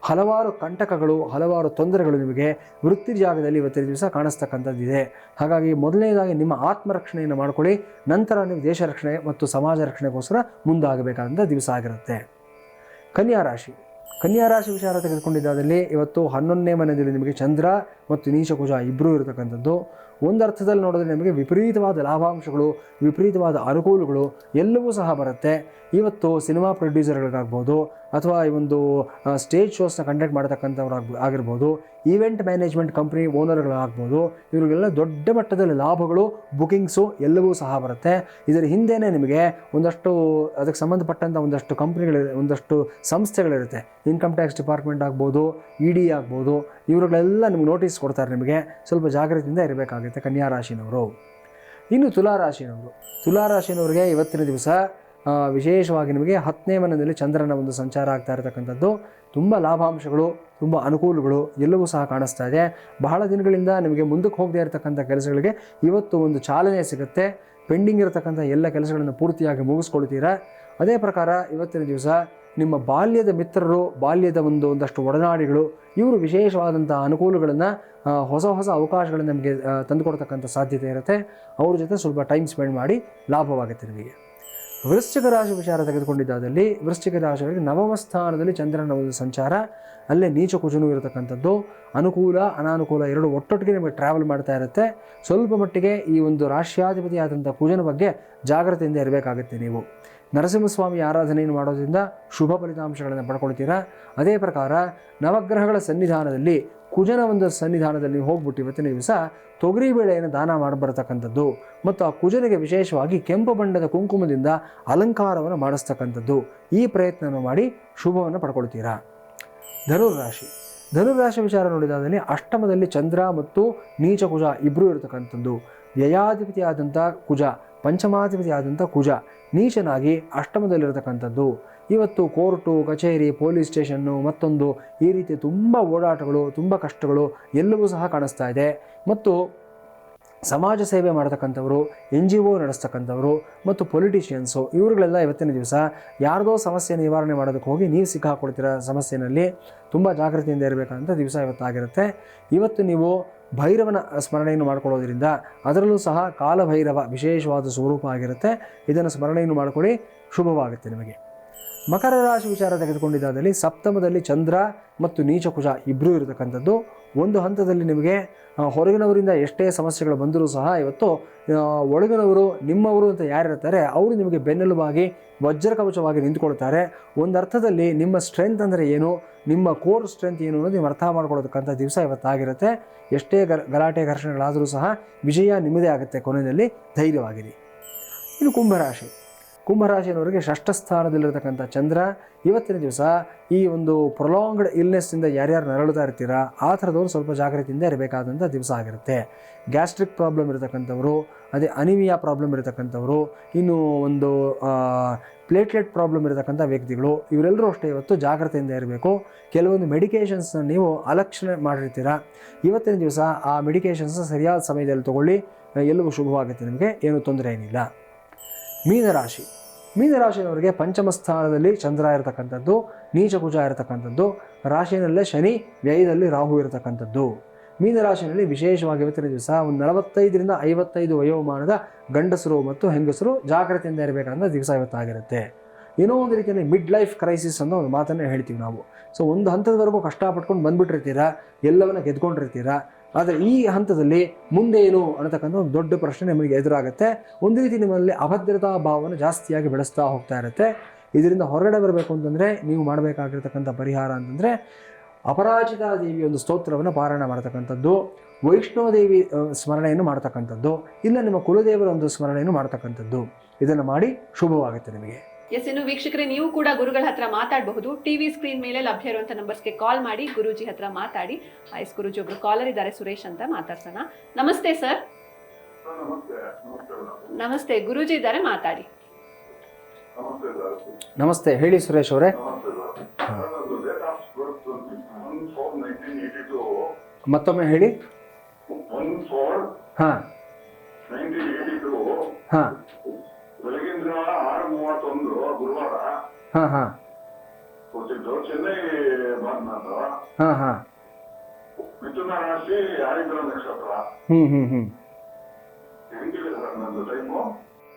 ಹಲವಾರು ಕಂಟಕಗಳು, ಹಲವಾರು ತೊಂದರೆಗಳು ನಿಮಗೆ ವೃತ್ತಿ ಜಾಗದಲ್ಲಿ ಇವತ್ತಿನ ದಿವಸ ಕಾಣಿಸ್ತಕ್ಕಂಥದ್ದಿದೆ. ಹಾಗಾಗಿ ಮೊದಲನೇದಾಗಿ ನಿಮ್ಮ ಆತ್ಮರಕ್ಷಣೆಯನ್ನು ಮಾಡ್ಕೊಳ್ಳಿ. ನಂತರ ನೀವು ದೇಶ ರಕ್ಷಣೆ ಮತ್ತು ಸಮಾಜ ರಕ್ಷಣೆಗೋಸ್ಕರ ಮುಂದಾಗಬೇಕಾದಂಥ ದಿವಸ ಆಗಿರುತ್ತೆ. ಕನ್ಯಾ ರಾಶಿ ವಿಚಾರ ತೆಗೆದುಕೊಂಡಿದ್ದಾದಲ್ಲಿ ಇವತ್ತು 11ನೇ ಮನೆಯಲ್ಲಿ ನಿಮಗೆ ಚಂದ್ರ ಮತ್ತು ನೀಚ ಕುಜ ಇಬ್ಬರೂ ಇರತಕ್ಕಂಥದ್ದು. ಒಂದು ಅರ್ಥದಲ್ಲಿ ನೋಡಿದ್ರೆ ನಿಮಗೆ ವಿಪರೀತವಾದ ಲಾಭಾಂಶಗಳು, ವಿಪರೀತವಾದ ಅನುಕೂಲಗಳು ಎಲ್ಲವೂ ಸಹ ಬರುತ್ತೆ. ಇವತ್ತು ಸಿನಿಮಾ ಪ್ರೊಡ್ಯೂಸರ್ಗಳಿಗಾಗ್ಬೋದು ಅಥವಾ ಈ ಒಂದು ಸ್ಟೇಜ್ ಶೋಸ್ನ ಕಂಡಕ್ಟ್ ಮಾಡ್ತಕ್ಕಂಥವ್ರು ಆಗಿರ್ಬೋದು, ಈವೆಂಟ್ ಮ್ಯಾನೇಜ್ಮೆಂಟ್ ಕಂಪ್ನಿ ಓನರ್ಗಳಾಗ್ಬೋದು, ಇವರಿಗೆಲ್ಲ ದೊಡ್ಡ ಮಟ್ಟದಲ್ಲಿ ಲಾಭಗಳು, ಬುಕಿಂಗ್ಸು ಎಲ್ಲವೂ ಸಹ ಬರುತ್ತೆ. ಇದರ ಹಿಂದೆಯೇ ನಿಮಗೆ ಒಂದಷ್ಟು ಅದಕ್ಕೆ ಸಂಬಂಧಪಟ್ಟಂಥ ಒಂದಷ್ಟು ಒಂದಷ್ಟು ಸಂಸ್ಥೆಗಳಿರುತ್ತೆ. ಇನ್ಕಮ್ ಟ್ಯಾಕ್ಸ್ ಡಿಪಾರ್ಟ್ಮೆಂಟ್ ಆಗ್ಬೋದು, ED ಆಗ್ಬೋದು, ಇವರುಗಳೆಲ್ಲ ನಿಮ್ಗೆ ನೋಟಿಸ್ ಕೊಡ್ತಾರೆ. ನಿಮಗೆ ಸ್ವಲ್ಪ ಜಾಗೃತಿಯಿಂದ ಇರಬೇಕಾಗುತ್ತೆ ಕನ್ಯಾ ರಾಶಿನವರು. ಇನ್ನು ತುಲಾರಾಶಿನವರಿಗೆ ಇವತ್ತಿನ ದಿವಸ ವಿಶೇಷವಾಗಿ ನಿಮಗೆ 10ನೇ ಮನೆಯಲ್ಲಿ ಚಂದ್ರನ ಒಂದು ಸಂಚಾರ ಆಗ್ತಾ ಇರತಕ್ಕಂಥದ್ದು, ತುಂಬ ಲಾಭಾಂಶಗಳು, ತುಂಬ ಅನುಕೂಲಗಳು ಎಲ್ಲವೂ ಸಹ ಕಾಣಿಸ್ತಾ ಇದೆ. ಬಹಳ ದಿನಗಳಿಂದ ನಿಮಗೆ ಮುಂದಕ್ಕೆ ಹೋಗದೇ ಇರತಕ್ಕಂಥ ಕೆಲಸಗಳಿಗೆ ಇವತ್ತು ಒಂದು ಚಾಲನೆ ಸಿಗುತ್ತೆ. ಪೆಂಡಿಂಗ್ ಇರತಕ್ಕಂಥ ಎಲ್ಲ ಕೆಲಸಗಳನ್ನು ಪೂರ್ತಿಯಾಗಿ ಮುಗಿಸ್ಕೊಳ್ತೀರಾ. ಅದೇ ಪ್ರಕಾರ ಇವತ್ತಿನ ದಿವಸ ನಿಮ್ಮ ಬಾಲ್ಯದ ಮಿತ್ರರು, ಬಾಲ್ಯದ ಒಂದಷ್ಟು ಒಡನಾಡಿಗಳು, ಇವರು ವಿಶೇಷವಾದಂಥ ಅನುಕೂಲಗಳನ್ನು, ಹೊಸ ಅವಕಾಶಗಳನ್ನು ನಮಗೆ ತಂದುಕೊಡ್ತಕ್ಕಂಥ ಸಾಧ್ಯತೆ ಇರುತ್ತೆ. ಅವ್ರ ಜೊತೆ ಸ್ವಲ್ಪ ಟೈಮ್ ಸ್ಪೆಂಡ್ ಮಾಡಿ ಲಾಭವಾಗುತ್ತೆ ನಿಮಗೆ. ವೃಶ್ಚಿಕ ರಾಶಿ ವಿಚಾರ ತೆಗೆದುಕೊಂಡಿದ್ದಾದಲ್ಲಿ ವೃಶ್ಚಿಕ ರಾಶಿಯವರಿಗೆ 9ಮ ಸ್ಥಾನದಲ್ಲಿ ಚಂದ್ರನ ಒಂದು ಸಂಚಾರ, ಅಲ್ಲೇ ನೀಚ ಕುಜನೂ ಇರತಕ್ಕಂಥದ್ದು, ಅನುಕೂಲ ಅನಾನುಕೂಲ ಎರಡು ಒಟ್ಟೊಟ್ಟಿಗೆ ನಿಮಗೆ ಟ್ರಾವೆಲ್ ಮಾಡ್ತಾ ಇರುತ್ತೆ. ಸ್ವಲ್ಪ ಮಟ್ಟಿಗೆ ಈ ಒಂದು ರಾಶ್ಯಾಧಿಪತಿಯಾದಂಥ ಕುಜನ ಬಗ್ಗೆ ಜಾಗ್ರತೆಯಿಂದ ಇರಬೇಕಾಗುತ್ತೆ. ನೀವು ನರಸಿಂಹಸ್ವಾಮಿ ಆರಾಧನೆಯನ್ನು ಮಾಡೋದ್ರಿಂದ ಶುಭ ಫಲಿತಾಂಶಗಳನ್ನು ಪಡ್ಕೊಳ್ತೀರಾ. ಅದೇ ಪ್ರಕಾರ ನವಗ್ರಹಗಳ ಸನ್ನಿಧಾನದಲ್ಲಿ, ಕುಜನ ಒಂದು ಸನ್ನಿಧಾನದಲ್ಲಿ ಹೋಗ್ಬಿಟ್ಟು ಇವತ್ತಿನ ದಿವಸ ತೊಗರಿಬೇಳೆಯನ್ನು ದಾನ ಮಾಡಬರ್ತಕ್ಕಂಥದ್ದು ಮತ್ತು ಆ ಕುಜನಿಗೆ ವಿಶೇಷವಾಗಿ ಕೆಂಪು ಬಣ್ಣದ ಕುಂಕುಮದಿಂದ ಅಲಂಕಾರವನ್ನು ಮಾಡಿಸ್ತಕ್ಕಂಥದ್ದು, ಈ ಪ್ರಯತ್ನವನ್ನು ಮಾಡಿ ಶುಭವನ್ನು ಪಡ್ಕೊಳ್ತೀರಾ. ಧನುರಾಶಿ ವಿಚಾರ ನೋಡಿದಾದಲ್ಲಿ 8ಮದಲ್ಲಿ ಚಂದ್ರ ಮತ್ತು ನೀಚ ಕುಜ ಇಬ್ಬರೂ ಇರತಕ್ಕಂಥದ್ದು. ವ್ಯಯಾಧಿಪತಿಯಾದಂಥ ಕುಜ, ಪಂಚಮಾಧಿಪತಿಯಾದಂಥ ಕುಜ ನೀಚನಾಗಿ 8ಮದಲ್ಲಿರತಕ್ಕಂಥದ್ದು. ಇವತ್ತು ಕೋರ್ಟು, ಕಚೇರಿ, ಪೊಲೀಸ್ ಸ್ಟೇಷನ್ನು, ಮತ್ತೊಂದು ಈ ರೀತಿ ತುಂಬ ಓಡಾಟಗಳು, ತುಂಬ ಕಷ್ಟಗಳು ಎಲ್ಲವೂ ಸಹ ಕಾಣಿಸ್ತಾ ಇದೆ. ಮತ್ತು ಸಮಾಜ ಸೇವೆ ಮಾಡತಕ್ಕಂಥವರು, NGO ನಡೆಸ್ತಕ್ಕಂಥವರು ಮತ್ತು ಪೊಲಿಟಿಷಿಯನ್ಸು, ಇವರುಗಳೆಲ್ಲ ಇವತ್ತಿನ ದಿವಸ ಯಾರ್ದೋ ಸಮಸ್ಯೆ ನಿವಾರಣೆ ಮಾಡೋದಕ್ಕೆ ಹೋಗಿ ನೀವು ಸಿಕ್ಕಾಕೊಳ್ತೀರ ಸಮಸ್ಯೆಯಲ್ಲಿ. ತುಂಬ ಜಾಗೃತಿಯಿಂದ ಇರಬೇಕಂತ ದಿವಸ ಇವತ್ತಾಗಿರುತ್ತೆ. ಇವತ್ತು ನೀವು ಭೈರವನ ಸ್ಮರಣೆಯನ್ನು ಮಾಡ್ಕೊಳ್ಳೋದ್ರಿಂದ, ಅದರಲ್ಲೂ ಸಹ ಕಾಲಭೈರವ ವಿಶೇಷವಾದ ಸ್ವರೂಪ ಆಗಿರುತ್ತೆ. ಇದನ್ನು ಸ್ಮರಣೆಯನ್ನು ಮಾಡಿಕೊಳ್ಳಿ, ಶುಭವಾಗುತ್ತೆ ನಿಮಗೆ. ಮಕರ ರಾಶಿ ವಿಚಾರ ತೆಗೆದುಕೊಂಡಿದ್ದಾದಲ್ಲಿ 7ಮದಲ್ಲಿ ಚಂದ್ರ ಮತ್ತು ನೀಚ ಕುಜ ಇಬ್ಬರೂ ಇರತಕ್ಕಂಥದ್ದು. ಒಂದು ಹಂತದಲ್ಲಿ ನಿಮಗೆ ಹೊರಗಿನವರಿಂದ ಎಷ್ಟೇ ಸಮಸ್ಯೆಗಳು ಬಂದರೂ ಸಹ ಇವತ್ತು ಒಳಗಿನವರು, ನಿಮ್ಮವರು ಅಂತ ಯಾರಿರ್ತಾರೆ ಅವರು ನಿಮಗೆ ಬೆನ್ನೆಲುಬಾಗಿ ವಜ್ರಕವಚವಾಗಿ ನಿಂತುಕೊಳ್ತಾರೆ. ಒಂದು ಅರ್ಥದಲ್ಲಿ ನಿಮ್ಮ ಸ್ಟ್ರೆಂತ್ ಅಂದರೆ ಏನು, ನಿಮ್ಮ ಕೋರ್ ಸ್ಟ್ರೆಂತ್ ಏನು ಅನ್ನೋದು ನೀವು ಅರ್ಥ ಮಾಡ್ಕೊಳ್ಳೋದಕ್ಕಂಥ ದಿವಸ ಇವತ್ತಾಗಿರುತ್ತೆ. ಎಷ್ಟೇ ಗಲಾಟೆ ಘರ್ಷಣೆಗಳಾದರೂ ಸಹ ವಿಜಯ ನಿಮ್ಮದೇ ಆಗುತ್ತೆ. ಕೊನೆಯಲ್ಲಿ ಧೈರ್ಯವಾಗಿರಿ. ಇನ್ನು ಕುಂಭರಾಶಿಯವರಿಗೆ 6ಠ ಸ್ಥಾನದಲ್ಲಿರತಕ್ಕಂಥ ಚಂದ್ರ ಇವತ್ತಿನ ದಿವಸ ಈ ಒಂದು ಪ್ರೊಲಾಂಗ್ಡ್ ಇಲ್ನೆಸ್ಸಿಂದ ಯಾರ್ಯಾರು ನರಳುತ್ತಾ ಇರ್ತೀರಾ ಆ ಥರದವರು ಸ್ವಲ್ಪ ಜಾಗೃತಿಯಿಂದ ಇರಬೇಕಾದಂಥ ದಿವಸ ಆಗಿರುತ್ತೆ. ಗ್ಯಾಸ್ಟ್ರಿಕ್ ಪ್ರಾಬ್ಲಮ್ ಇರತಕ್ಕಂಥವರು, ಅದೇ ಅನಿಮಿಯಾ ಪ್ರಾಬ್ಲಮ್ ಇರತಕ್ಕಂಥವರು, ಇನ್ನು ಒಂದು ಪ್ಲೇಟ್ಲೆಟ್ ಪ್ರಾಬ್ಲಮ್ ಇರತಕ್ಕಂಥ ವ್ಯಕ್ತಿಗಳು, ಇವರೆಲ್ಲರೂ ಅಷ್ಟೇ ಇವತ್ತು ಜಾಗ್ರತೆಯಿಂದ ಇರಬೇಕು. ಕೆಲವೊಂದು ಮೆಡಿಕೇಷನ್ಸ್ನ ನೀವು ಅಲಕ್ಷಣೆ ಮಾಡಿರ್ತೀರ. ಇವತ್ತಿನ ದಿವಸ ಆ ಮೆಡಿಕೇಷನ್ಸ್ನ ಸರಿಯಾದ ಸಮಯದಲ್ಲಿ ತಗೊಳ್ಳಿ, ಎಲ್ಲವೂ ಶುಭವಾಗುತ್ತೆ, ನಿಮಗೆ ಏನೂ ತೊಂದರೆ ಏನಿಲ್ಲ. ಮೀನರಾಶಿಯವರಿಗೆ 5ಮ ಸ್ಥಾನದಲ್ಲಿ ಚಂದ್ರ ಇರತಕ್ಕಂಥದ್ದು, ನೀಚ ಕುಜ ಇರತಕ್ಕಂಥದ್ದು, ರಾಶಿಯಲ್ಲೇ ಶನಿ, ವ್ಯಯದಲ್ಲಿ ರಾಹು ಇರತಕ್ಕಂಥದ್ದು. ಮೀನರಾಶಿಯಲ್ಲಿ ವಿಶೇಷವಾಗಿ ಇವತ್ತಿನ ದಿವಸ ಒಂದು 45ರಿಂದ 55 ವಯೋಮಾನದ ಗಂಡಸರು ಮತ್ತು ಹೆಂಗಸರು ಜಾಗ್ರತೆಯಿಂದ ಇರಬೇಕಂತ ದಿವಸ ಇವತ್ತಾಗಿರುತ್ತೆ. ಏನೋ ಒಂದು ರೀತಿಯಲ್ಲಿ ಮಿಡ್ ಲೈಫ್ ಕ್ರೈಸಿಸ್ ಅನ್ನೋ ಒಂದು ಮಾತನ್ನು ಹೇಳ್ತೀವಿ ನಾವು. ಸೊ ಒಂದು ಹಂತದವರೆಗೂ ಕಷ್ಟಪಟ್ಕೊಂಡು ಬಂದುಬಿಟ್ಟಿರ್ತೀರ, ಎಲ್ಲವನ್ನ ಗೆದ್ಕೊಂಡಿರ್ತೀರ. ಆದರೆ ಈ ಹಂತದಲ್ಲಿ ಮುಂದೆ ಏನು ಅನ್ನತಕ್ಕಂಥ ಒಂದು ದೊಡ್ಡ ಪ್ರಶ್ನೆ ನಿಮಗೆ ಎದುರಾಗುತ್ತೆ. ಒಂದು ರೀತಿ ನಿಮ್ಮಲ್ಲಿ ಅಭದ್ರತಾ ಭಾವವನ್ನು ಜಾಸ್ತಿಯಾಗಿ ಬೆಳೆಸ್ತಾ ಹೋಗ್ತಾ ಇರುತ್ತೆ. ಇದರಿಂದ ಹೊರಗಡೆ ಬರಬೇಕು ಅಂತಂದರೆ ನೀವು ಮಾಡಬೇಕಾಗಿರ್ತಕ್ಕಂಥ ಪರಿಹಾರ ಅಂತಂದರೆ ಅಪರಾಜಿತಾ ದೇವಿ ಒಂದು ಸ್ತೋತ್ರವನ್ನು ಪಾರಾಯಣ ಮಾಡ್ತಕ್ಕಂಥದ್ದು, ವೈಷ್ಣೋದೇವಿ ಸ್ಮರಣೆಯನ್ನು ಮಾಡ್ತಕ್ಕಂಥದ್ದು, ಇಲ್ಲ ನಿಮ್ಮ ಕುಲದೇವರ ಒಂದು ಸ್ಮರಣೆಯನ್ನು ಮಾಡ್ತಕ್ಕಂಥದ್ದು. ಇದನ್ನು ಮಾಡಿ ಶುಭವಾಗುತ್ತೆ ನಿಮಗೆ. ಇನ್ನು ವೀಕ್ಷಕರೇ, ನೀವು ಕೂಡ ಗುರುಗಳ ಹತ್ರ ಮಾತಾಡಬಹುದು. ಟಿವಿ ಸ್ಕ್ರೀನ್ ಮೇಲೆ ಲಭ್ಯ ಇರುವಂತಹ ನಂಬರ್ಸ್ಗೆ ಕಾಲ್ ಮಾಡಿ ಗುರೂಜಿ ಹತ್ರ ಮಾತಾಡಿ. ಆಯ್ಸ್ ಗುರೂಜಿ, ಒಬ್ರು ಕಾಲರ್ ಇದ್ದಾರೆ, ಸುರೇಶ್ ಅಂತ, ಮಾತಾಡ್ಸೋಣ. ನಮಸ್ತೆ ಸರ್. ನಮಸ್ತೆ, ಗುರೂಜಿ ಇದ್ದಾರೆ, ಮಾತಾಡಿ. ನಮಸ್ತೆ, ಹೇಳಿ ಸುರೇಶ್ ಅವರೇ. ಮತ್ತೊಮ್ಮೆ ಹೇಳಿ. ಹಾಂ ಹಾಂ ಬೆಳಗಿನ 6:31 ಗುರುವಾರ. ಹಾಂ ಹಾಂ ಚೆನ್ನೈ ಬಂದು ಹಾಂ ಹಾಂ ಮಿಥುನ ರಾಶಿ ಆರಿದ್ರ ನಕ್ಷತ್ರ. ಹೆಂಗಿದೆ ಸರ್ ನಂದು ಟೈಮು?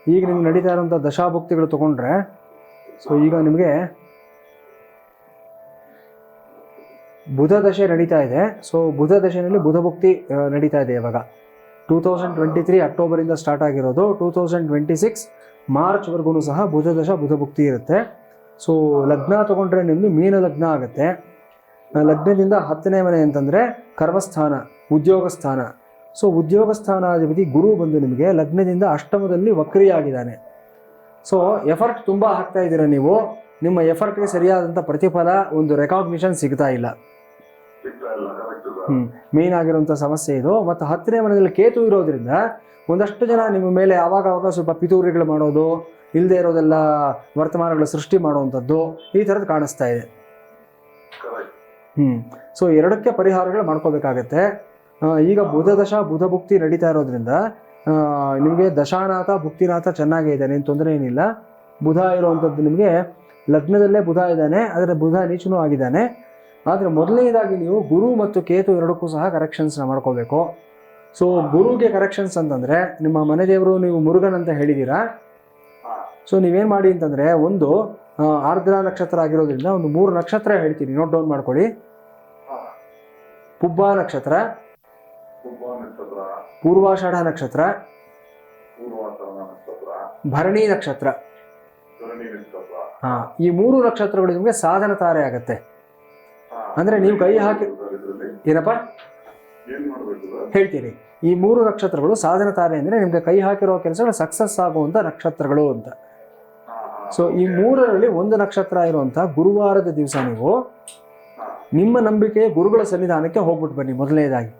ಈಗ ನಿಮ್ಗೆ ನಡೀತಾ ಇರೋಂಥ ದಶಾಭುಕ್ತಿಗಳು ತಗೊಂಡ್ರೆ, ಸೊ ಈಗ ನಿಮಗೆ ಬುಧ ದಶೆ ನಡೀತಾ ಇದೆ. ಸೊ ಬುಧ ದಶೆಯಲ್ಲಿ ಬುಧ ಭುಕ್ತಿ ನಡೀತಾ ಇದೆ ಇವಾಗ. 2023 ಅಕ್ಟೋಬರಿಂದ ಸ್ಟಾರ್ಟ್ ಆಗಿರೋದು. 2026 ಮಾರ್ಚ್ವರೆಗೂ ಸಹ ಬುಧ ದಶ ಬುಧ ಭುಕ್ತಿ ಇರುತ್ತೆ. ಸೊ ಲಗ್ನ ತೊಗೊಂಡ್ರೆ ನಿಮ್ಮದು ಮೀನ ಲಗ್ನ ಆಗುತ್ತೆ. ಲಗ್ನದಿಂದ 10ನೇ ಮನೆ ಅಂತಂದರೆ ಕರ್ಮಸ್ಥಾನ, ಉದ್ಯೋಗ ಸ್ಥಾನ. ಸೊ ಉದ್ಯೋಗ ಸ್ಥಾನಾಧಿಪತಿ ಗುರು ಬಂದು ನಿಮಗೆ ಲಗ್ನದಿಂದ ಅಷ್ಟಮದಲ್ಲಿ ವಕ್ರಿಯಾಗಿದ್ದಾನೆ. ಸೊ ಎಫರ್ಟ್ ತುಂಬ ಹಾಕ್ತಾ ಇದ್ದೀರಾ ನೀವು, ನಿಮ್ಮ ಎಫರ್ಟ್ಗೆ ಸರಿಯಾದಂಥ ಪ್ರತಿಫಲ, ಒಂದು ರೆಕಾಗ್ನಿಷನ್ ಸಿಗ್ತಾ ಇಲ್ಲ. ಮೇನ್ ಆಗಿರುವಂಥ ಸಮಸ್ಯೆ ಇದು. ಮತ್ತು 10ನೇ ಮನೆಯಲ್ಲಿ ಕೇತು ಇರೋದ್ರಿಂದ ಒಂದಷ್ಟು ಜನ ನಿಮ್ಮ ಮೇಲೆ ಆವಾಗ ಸ್ವಲ್ಪ ಪಿತೂರಿಗಳು ಮಾಡೋದು, ಇಲ್ಲದೆ ಇರೋದೆಲ್ಲ ವರ್ತಮಾನಗಳ ಸೃಷ್ಟಿ ಮಾಡುವಂಥದ್ದು, ಈ ಥರದ್ದು ಕಾಣಿಸ್ತಾ ಇದೆ. ಸೊ ಎರಡಕ್ಕೆ ಪರಿಹಾರಗಳು ಮಾಡ್ಕೋಬೇಕಾಗತ್ತೆ. ಈಗ ಬುಧ ದಶ ಬುಧ ಭುಕ್ತಿ ನಡೀತಾ ಇರೋದ್ರಿಂದ ನಿಮಗೆ ದಶಾನಾಥ ಭುಕ್ತಿನಾಥ ಚೆನ್ನಾಗೇ ಇದ್ದಾನೆ, ಏನು ತೊಂದರೆ ಏನಿಲ್ಲ. ಬುಧ ಇರುವಂಥದ್ದು ನಿಮಗೆ ಲಗ್ನದಲ್ಲೇ ಬುಧ ಇದ್ದಾನೆ, ಆದರೆ ಬುಧ ನೀಚನೂ ಆಗಿದ್ದಾನೆ. ಆದರೆ ಮೊದಲನೇದಾಗಿ ನೀವು ಗುರು ಮತ್ತು ಕೇತು ಎರಡಕ್ಕೂ ಸಹ ಕರೆಕ್ಷನ್ಸ್ನ ಮಾಡ್ಕೋಬೇಕು. ಸೊ ಗುರುಗೆ ಕರೆಕ್ಷನ್ಸ್ ಅಂತಂದರೆ ನಿಮ್ಮ ಮನೆ ದೇವರು ನೀವು ಮುರುಗನ್ ಅಂತ ಹೇಳಿದ್ದೀರಾ. ಸೊ ನೀವೇನು ಮಾಡಿ ಅಂತಂದರೆ, ಒಂದು ಆರ್ದ್ರ ನಕ್ಷತ್ರ ಆಗಿರೋದ್ರಿಂದ ಒಂದು 3 ನಕ್ಷತ್ರ ಹೇಳ್ತೀನಿ, ನೋಟ್ ಡೌನ್ ಮಾಡ್ಕೊಳ್ಳಿ. ಪುಬ್ಬ ನಕ್ಷತ್ರ, ಪೂರ್ವಾಷಾಢ ನಕ್ಷತ್ರ, ಭರಣಿ ನಕ್ಷತ್ರ. ಈ 3 ನಕ್ಷತ್ರಗಳು ನಿಮಗೆ ಸಾಧನ ತಾರೆ ಆಗತ್ತೆ. ಅಂದ್ರೆ ನೀವು ಕೈ ಹಾಕಿ ಏನಪ್ಪ ಹೇಳ್ತೀರಿ, ಈ 3 ನಕ್ಷತ್ರಗಳು ಸಾಧನ ತಾರೆ ಅಂದ್ರೆ ನಿಮ್ಗೆ ಕೈ ಹಾಕಿರೋ ಕೆಲಸಗಳು ಸಕ್ಸಸ್ ಆಗುವಂತ ನಕ್ಷತ್ರಗಳು ಅಂತ. ಸೊ ಈ 3ರಲ್ಲಿ ಒಂದು ನಕ್ಷತ್ರ ಇರುವಂತ ಗುರುವಾರದ ದಿವಸ ನೀವು ನಿಮ್ಮ ನಂಬಿಕೆ ಗುರುಗಳ ಸನ್ನಿಧಾನಕ್ಕೆ ಹೋಗ್ಬಿಟ್ಟು ಬನ್ನಿ. ಮೊದಲನೇದಾಗಿ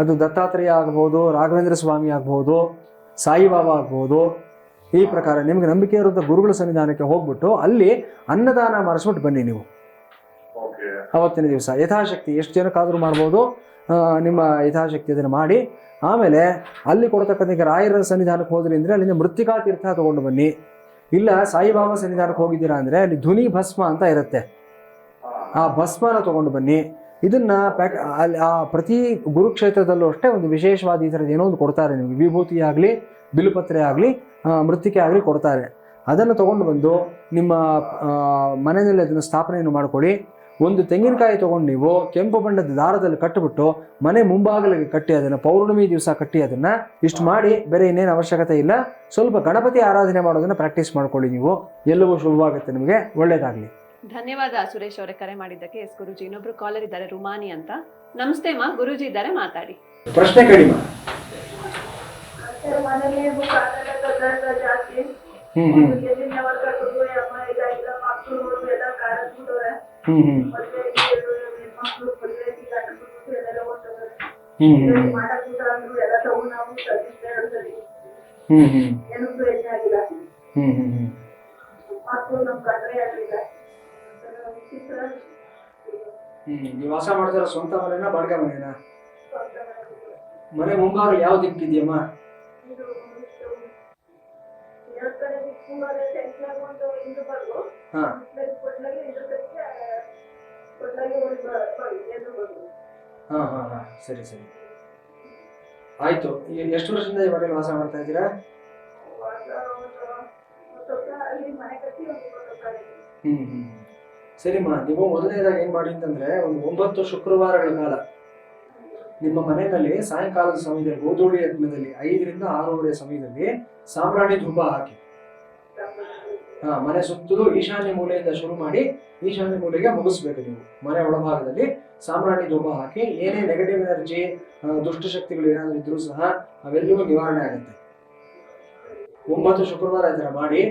ಅದು ದತ್ತಾತ್ರೇಯ ಆಗ್ಬೋದು, ರಾಘವೇಂದ್ರ ಸ್ವಾಮಿ ಆಗ್ಬೋದು, ಸಾಯಿಬಾಬಾ ಆಗ್ಬೋದು. ಈ ಪ್ರಕಾರ ನಿಮ್ಗೆ ನಂಬಿಕೆ ಇರುವಂಥ ಗುರುಗಳ ಸನ್ನಿಧಾನಕ್ಕೆ ಹೋಗ್ಬಿಟ್ಟು ಅಲ್ಲಿ ಅನ್ನದಾನ ಮಾಡಿಸ್ಬಿಟ್ಟು ಬನ್ನಿ ನೀವು ಅವತ್ತಿನ ದಿವಸ. ಯಥಾಶಕ್ತಿ ಎಷ್ಟು ಜನಕ್ಕಾದರೂ ಮಾಡ್ಬೋದು, ನಿಮ್ಮ ಯಥಾಶಕ್ತಿ ಅದನ್ನು ಮಾಡಿ. ಆಮೇಲೆ ಅಲ್ಲಿ ಕೊಡ್ತಕ್ಕಂಥ ಈಗ ರಾಯರ ಸನ್ನಿಧಾನಕ್ಕೆ ಹೋದ್ರಿ ಅಂದರೆ ಅಲ್ಲಿಂದ ಮೃತ್ತಿಕಾ ತೀರ್ಥ ತೊಗೊಂಡು ಬನ್ನಿ. ಇಲ್ಲ ಸಾಯಿಬಾಬಾ ಸನ್ನಿಧಾನಕ್ಕೆ ಹೋಗಿದ್ದೀರಾ ಅಂದರೆ ಅಲ್ಲಿ ಧ್ವನಿ ಭಸ್ಮ ಅಂತ ಇರುತ್ತೆ, ಆ ಭಸ್ಮನ ತೊಗೊಂಡು ಬನ್ನಿ. ಇದನ್ನ ಪ್ರತಿ ಗುರುಕ್ಷೇತ್ರದಲ್ಲೂ ಅಷ್ಟೇ ಒಂದು ವಿಶೇಷವಾದ ಈ ಥರದ್ದು ಏನೋ ಒಂದು ಕೊಡ್ತಾರೆ ನಿಮಗೆ. ವಿಭೂತಿ ಆಗಲಿ, ಬಿಲ್ಪತ್ರೆ ಆಗಲಿ, ಮೃತ್ತಿಕೆ ಆಗಲಿ ಕೊಡ್ತಾರೆ. ಅದನ್ನು ತೊಗೊಂಡು ಬಂದು ನಿಮ್ಮ ಮನೆಯಲ್ಲಿ ಅದನ್ನು ಸ್ಥಾಪನೆಯನ್ನು ಮಾಡ್ಕೊಳ್ಳಿ. ಒಂದು ತೆಂಗಿನಕಾಯಿ ತೊಗೊಂಡು ನೀವು ಕೆಂಪು ಬಣ್ಣದ ದಾರದಲ್ಲಿ ಕಟ್ಟಿಬಿಟ್ಟು ಮನೆ ಮುಂಭಾಗಲಿಗೆ ಕಟ್ಟಿ, ಅದನ್ನು ಪೌರ್ಣಮಿ ದಿವಸ ಕಟ್ಟಿ, ಅದನ್ನು ಇಷ್ಟು ಮಾಡಿ. ಬೇರೆ ಇನ್ನೇನು ಅವಶ್ಯಕತೆ ಇಲ್ಲ. ಸ್ವಲ್ಪ ಗಣಪತಿ ಆರಾಧನೆ ಮಾಡೋದನ್ನು ಪ್ರಾಕ್ಟೀಸ್ ಮಾಡ್ಕೊಳ್ಳಿ ನೀವು. ಎಲ್ಲವೂ ಶುಭವಾಗುತ್ತೆ, ನಿಮಗೆ ಒಳ್ಳೇದಾಗಲಿ. ಧನ್ಯವಾದ ಸುರೇಶ್ ಅವರೇ ಕರೆ ಮಾಡಿದ್ದಕ್ಕೆ. ಎಸ್ ಗುರುಜಿ, ಇನ್ನೊಬ್ರು ಕಾಲರ್ ಇದ್ದಾರೆ, ರುಮಾನಿ ಅಂತ. ನಮಸ್ತೆ ಮಾ, ಗುರುಜಿ ಇದ್ದಾರೆ, ಮಾತಾಡಿ. ಪ್ರಶ್ನೆ ಕೇಳಿ ಮಾ. ನೀವು ವಾಸ ಮಾಡ್ತಾರ ಸ್ವಂತ ಮನೆನಾ ಬಾಡಿಗೆ ಮನೆನಾ? ಮನೆ ಮುಂಭಾಗ ಯಾವ ದಿಕ್ಕಿದೆಯಮ್ಮ? ಸರಿ ಸರಿ ಆಯ್ತು. ಎಷ್ಟು ವರ್ಷದಿಂದ ಈ ಮನೇಲಿ ವಾಸ ಮಾಡ್ತಾ ಇದ್ದೀರಾ? ಸರಿಮ್ಮ, ನೀವು ಮೊದಲನೇದಾಗಿ ಏನ್ ಮಾಡಿ ಅಂತಂದ್ರೆ, ಒಂದು 9 ಶುಕ್ರವಾರಗಳ ಕಾಲ ನಿಮ್ಮ ಮನೆಯಲ್ಲಿ ಸಾಯಂಕಾಲದ ಸಮಯದಲ್ಲಿ ಗೋಧೂಳಿ ಯಜ್ಞದಲ್ಲಿ 5 ರಿಂದ 6 ಸಮಯದಲ್ಲಿ ಸಾಂಬ್ರಾಣಿ ಧೂಪ ಹಾಕಿ. ಮನೆ ಸುತ್ತಲೂ ಈಶಾನ್ಯ ಮೂಲೆಯಿಂದ ಶುರು ಮಾಡಿ ಈಶಾನ್ಯ ಮೂಲೆಗೆ ಮುಗಿಸ್ಬೇಕು. ನೀವು ಮನೆ ಒಳಭಾಗದಲ್ಲಿ ಸಾಂಬ್ರಾಣಿ ಧೂಪ ಹಾಕಿ, ಏನೇ ನೆಗೆಟಿವ್ ಎನರ್ಜಿ, ದುಷ್ಟಶಕ್ತಿಗಳು ಏನಾದರೂ ಇದ್ರೂ ಸಹ ಅವೆಲ್ಲವೂ ನಿವಾರಣೆ ಆಗುತ್ತೆ. 9 ಶುಕ್ರವಾರ ಈ ಥರ ಮಾಡಿ.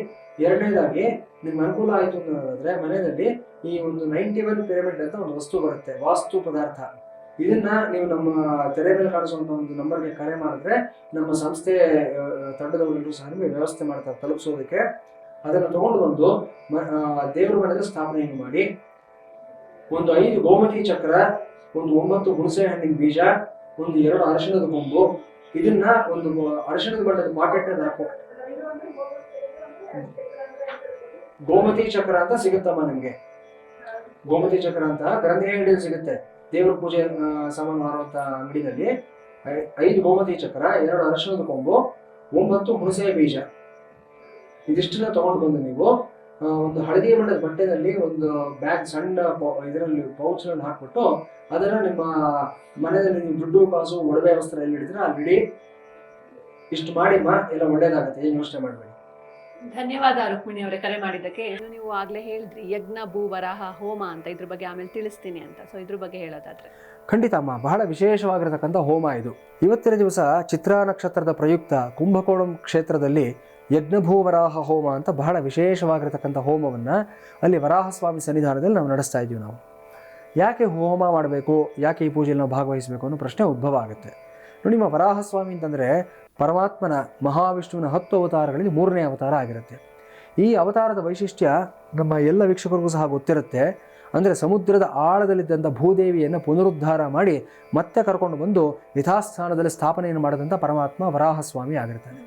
ಎರಡನೇದಾಗಿ ನಿಮ್ಗೆ ಅನುಕೂಲ ಆಯಿತು ಅನ್ನೋದಾದ್ರೆ, ಮನೆಯಲ್ಲಿ ಈ ಒಂದು 91 ಪಿರಮಿಡ್ ಅಂತ ಒಂದು ವಸ್ತು ಬರುತ್ತೆ, ವಾಸ್ತು ಪದಾರ್ಥ. ಇದನ್ನ ನೀವು ನಮ್ಮ ತೆರೆ ಮೇಲೆ ಕಾಣಿಸುವಂತ ಒಂದು ನಂಬರ್ಗೆ ಕರೆ ಮಾಡಿದ್ರೆ ನಮ್ಮ ಸಂಸ್ಥೆ ತಂಡದವರೆಲ್ಲರೂ ಸಹ ನಿಮಗೆ ವ್ಯವಸ್ಥೆ ಮಾಡ್ತಾರೆ ತಲುಪಿಸೋದಕ್ಕೆ. ಅದನ್ನು ತಗೊಂಡು ಬಂದು ದೇವರ ಮನೆಯಲ್ಲಿ ಸ್ಥಾಪನೆಯನ್ನು ಮಾಡಿ. ಒಂದು 5 ಗೋಮತಿ ಚಕ್ರ, ಒಂದು 9 ಹುಣಸೆ ಹಣ್ಣಿನ ಬೀಜ, ಒಂದು 2 ಅರಿಶಿಣದ ಕೊಂಬು, ಇದನ್ನ ಒಂದು ಅರಿಶಿಣದ ಬಣ್ಣದ ಪಾಕೆಟ್ ನಲ್ಲಿ ಹಾಕೋ. ಗೋಮತಿ ಚಕ್ರ ಅಂತ ಸಿಗುತ್ತಮ್ಮ ನಿಮ್ಗೆ. ಗೋಮತಿ ಚಕ್ರ ಅಂತ ಗ್ರಂಥಿ ಅಂಗಡಿಯಲ್ಲಿ ಸಿಗುತ್ತೆ, ದೇವರ ಪೂಜೆ ಸಾಮಾನು ಮಾರುವಂತ ಅಂಗಡಿನಲ್ಲಿ. 5 ಗೋಮತಿ ಚಕ್ರ, 2 ಅರಿಶಿಣದ ಕೊಂಬು, 9 ಹುಣಸೆ ಬೀಜ, ಇದಿಷ್ಟನ್ನ ತಗೊಂಡು ಬಂದು ನೀವು ಒಂದು ಹಳದಿ ಬಣ್ಣದ ಬಟ್ಟೆನಲ್ಲಿ ಒಂದು ಬ್ಯಾಗ್, ಸಣ್ಣ ಇದರಲ್ಲಿ ಪೌಚ್ನಲ್ಲಿ ಹಾಕ್ಬಿಟ್ಟು ಅದನ್ನ ನಿಮ್ಮ ಮನೆಯಲ್ಲಿ ನೀವು ದುಡ್ಡು ಕಾಸು ಒಡವೆ ವಸ್ತ್ರ ಎಲ್ಲಿ ಹಿಡಿದ್ರೆ ಅಲ್ಲಿ ಇಡಿ. ಇಷ್ಟು ಮಾಡಿಮ್ಮ, ಎಲ್ಲ ಒಳ್ಳೇದಾಗತ್ತೆ, ಏನು ಯೋಚನೆ ಮಾಡಬೇಡಿ. ಧನ್ಯವಾದ ರುಕ್ಮಿಣಿ ಅವರೇ ಕರೆ ಮಾಡಿದ್ದಕ್ಕೆ. ನೀವು ಆಗ್ಲೇ ಹೇಳಿದ್ರಿ ಯಜ್ಞ ಭೂ ವರಾಹ ಹೋಮ ಅಂತ, ಇದ್ರ ಬಗ್ಗೆ ಆಮೇಲೆ ತಿಳಿಸ್ತೀನಿ ಅಂತ. ಸೊ ಇದ್ರ ಬಗ್ಗೆ ಹೇಳೋದಾದ್ರೆ ಖಂಡಿತ ಅಮ್ಮ, ಬಹಳ ವಿಶೇಷವಾಗಿರತಕ್ಕಂಥ ಹೋಮ ಇದು. ಇವತ್ತಿನ ದಿವಸ ಚಿತ್ರಾ ನಕ್ಷತ್ರದ ಪ್ರಯುಕ್ತ ಕುಂಭಕೋಣಂ ಕ್ಷೇತ್ರದಲ್ಲಿ ಯಜ್ಞಭೂವರಾಹ ಹೋಮ ಅಂತ ಬಹಳ ವಿಶೇಷವಾಗಿರತಕ್ಕಂಥ ಹೋಮವನ್ನು ಅಲ್ಲಿ ವರಾಹಸ್ವಾಮಿ ಸನ್ನಿಧಾನದಲ್ಲಿ ನಾವು ನಡೆಸ್ತಾ ಇದ್ದೀವಿ. ನಾವು ಯಾಕೆ ಹೋಮ ಮಾಡಬೇಕು, ಯಾಕೆ ಈ ಪೂಜೆಯಲ್ಲಿ ನಾವು ಭಾಗವಹಿಸಬೇಕು ಅನ್ನೋ ಪ್ರಶ್ನೆ ಉದ್ಭವ ಆಗುತ್ತೆ. ನೋಡಿ, ನಿಮ್ಮ ವರಾಹಸ್ವಾಮಿ ಅಂತಂದರೆ ಪರಮಾತ್ಮನ ಮಹಾವಿಷ್ಣುವಿನ 10 ಅವತಾರಗಳಲ್ಲಿ 3ನೇ ಅವತಾರ ಆಗಿರುತ್ತೆ. ಈ ಅವತಾರದ ವೈಶಿಷ್ಟ್ಯ ನಮ್ಮ ಎಲ್ಲ ವೀಕ್ಷಕರಿಗೂ ಸಹ ಗೊತ್ತಿರುತ್ತೆ. ಅಂದರೆ ಸಮುದ್ರದ ಆಳದಲ್ಲಿದ್ದಂಥ ಭೂದೇವಿಯನ್ನು ಪುನರುದ್ಧಾರ ಮಾಡಿ ಮತ್ತೆ ಕರ್ಕೊಂಡು ಬಂದು ಯಥಾಸ್ಥಾನದಲ್ಲಿ ಸ್ಥಾಪನೆಯನ್ನು ಮಾಡಿದಂಥ ಪರಮಾತ್ಮ ವರಾಹಸ್ವಾಮಿ ಆಗಿರ್ತಾನೆ.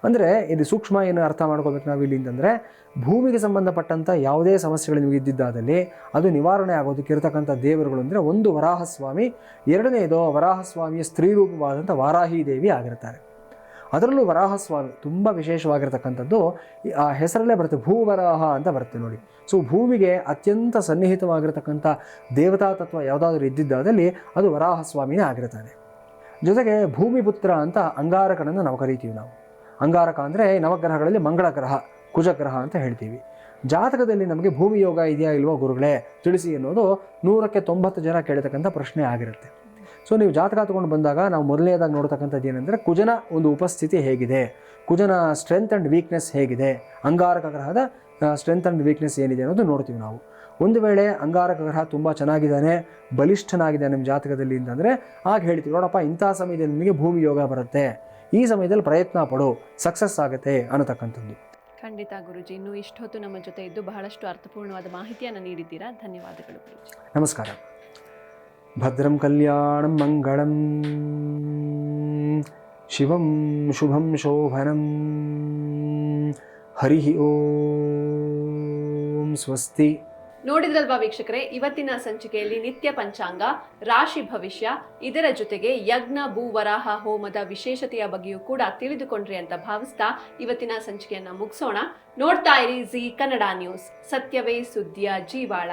ಅಂದರೆ ಇಲ್ಲಿ ಸೂಕ್ಷ್ಮ ಏನು ಅರ್ಥ ಮಾಡ್ಕೋಬೇಕು ನಾವು ಇಲ್ಲಿ ಅಂತಂದರೆ, ಭೂಮಿಗೆ ಸಂಬಂಧಪಟ್ಟಂಥ ಯಾವುದೇ ಸಮಸ್ಯೆಗಳು ನಿಮಗೆ ಇದ್ದಿದ್ದಾದಲ್ಲಿ ಅದು ನಿವಾರಣೆ ಆಗೋದಕ್ಕೆ ಇರತಕ್ಕಂಥ ದೇವರುಗಳು ಅಂದರೆ ಒಂದು ವರಾಹಸ್ವಾಮಿ, ಎರಡನೇದು ವರಾಹಸ್ವಾಮಿಯ ಸ್ತ್ರೀ ರೂಪವಾದಂಥ ವಾರಾಹಿ ದೇವಿ ಆಗಿರ್ತಾರೆ. ಅದರಲ್ಲೂ ವರಾಹಸ್ವಾಮಿ ತುಂಬ ವಿಶೇಷವಾಗಿರ್ತಕ್ಕಂಥದ್ದು, ಆ ಹೆಸರಲ್ಲೇ ಬರುತ್ತೆ, ಭೂವರಾಹ ಅಂತ ಬರುತ್ತೆ ನೋಡಿ. ಸೊ ಭೂಮಿಗೆ ಅತ್ಯಂತ ಸನ್ನಿಹಿತವಾಗಿರ್ತಕ್ಕಂಥ ದೇವತಾ ತತ್ವ ಯಾವುದಾದ್ರೂ ಇದ್ದಿದ್ದಾದಲ್ಲಿ ಅದು ವರಾಹಸ್ವಾಮಿನೇ ಆಗಿರ್ತಾನೆ. ಜೊತೆಗೆ ಭೂಮಿಪುತ್ರ ಅಂತ ಅಂಗಾರಕನನ್ನು ನಾವು ಕರಿತೀವಿ. ನಾವು ಅಂಗಾರಕ ಅಂದರೆ ನವಗ್ರಹಗಳಲ್ಲಿ ಮಂಗಳ ಗ್ರಹ, ಕುಜಗ್ರಹ ಅಂತ ಹೇಳ್ತೀವಿ. ಜಾತಕದಲ್ಲಿ ನಮಗೆ ಭೂಮಿ ಯೋಗ ಇದೆಯಾ ಇಲ್ವೋ ಗುರುಗಳೇ ತಿಳಿಸಿ ಅನ್ನೋದು 100ಕ್ಕೆ 90 ಜನ ಕೇಳತಕ್ಕಂಥ ಪ್ರಶ್ನೆ ಆಗಿರುತ್ತೆ. ಸೊ ನೀವು ಜಾತಕ ತಗೊಂಡು ಬಂದಾಗ ನಾವು ಮೊದಲನೇದಾಗಿ ನೋಡ್ತಕ್ಕಂಥದ್ದು ಏನಂದರೆ ಕುಜನ ಒಂದು ಉಪಸ್ಥಿತಿ ಹೇಗಿದೆ, ಕುಜನ ಸ್ಟ್ರೆಂತ್ ಆ್ಯಂಡ್ ವೀಕ್ನೆಸ್ ಹೇಗಿದೆ, ಅಂಗಾರಕ ಗ್ರಹದ ಸ್ಟ್ರೆಂತ್ ಆ್ಯಂಡ್ ವೀಕ್ನೆಸ್ ಏನಿದೆ ಅನ್ನೋದು ನೋಡ್ತೀವಿ ನಾವು. ಒಂದು ವೇಳೆ ಅಂಗಾರಕ ಗ್ರಹ ತುಂಬ ಚೆನ್ನಾಗಿದ್ದಾನೆ, ಬಲಿಷ್ಠನಾಗಿದ್ದಾನೆ ನಿಮ್ಮ ಜಾತಕದಲ್ಲಿ ಅಂತಂದರೆ ಆಗ ಹೇಳ್ತೀವಿ, ನೋಡಪ್ಪ ಇಂಥ ಸಮಯದಲ್ಲಿ ನಿಮಗೆ ಭೂಮಿ ಯೋಗ ಬರುತ್ತೆ, ಈ ಸಮಯದಲ್ಲಿ ಪ್ರಯತ್ನ ಪಡು, ಸಕ್ಸಸ್ ಆಗುತ್ತೆ ಅನ್ನತಕ್ಕಂಥದ್ದು. ಖಂಡಿತ ಗುರುಜಿ, ಇನ್ನು ಇಷ್ಟೊತ್ತು ನಮ್ಮ ಜೊತೆ ಇದ್ದು ಬಹಳಷ್ಟು ಅರ್ಥಪೂರ್ಣವಾದ ಮಾಹಿತಿಯನ್ನು ನೀಡಿದ್ದೀರಾ. ಧನ್ಯವಾದಗಳು ಗುರುಜಿ. ನಮಸ್ಕಾರ. ಭದ್ರಂ ಕಲ್ಯಾಣಂ ಮಂಗಳಂ ಶಿವಂ ಶುಭಂ ಶೋಭನಂ. ಹರಿ ಓಂ. ಸ್ವಸ್ತಿ. ನೋಡಿದ್ರಲ್ವಾ ವೀಕ್ಷಕರೇ, ಇವತ್ತಿನ ಸಂಚಿಕೆಯಲ್ಲಿ ನಿತ್ಯ ಪಂಚಾಂಗ, ರಾಶಿ ಭವಿಷ್ಯ, ಇದರ ಜೊತೆಗೆ ಯಜ್ಞ ಭೂವರಾಹ ಹೋಮದ ವಿಶೇಷತೆಯ ಬಗ್ಗೆಯೂ ಕೂಡ ತಿಳಿದುಕೊಂಡ್ರಿ ಅಂತ ಭಾವಿಸ್ತಾ ಇವತ್ತಿನ ಸಂಚಿಕೆಯನ್ನ ಮುಗಿಸೋಣ. ನೋಡ್ತಾ ಇರಿ ಜಿ ಕನ್ನಡ ನ್ಯೂಸ್, ಸತ್ಯವೇ ಸುದ್ದಿಯ ಜೀವಾಳ.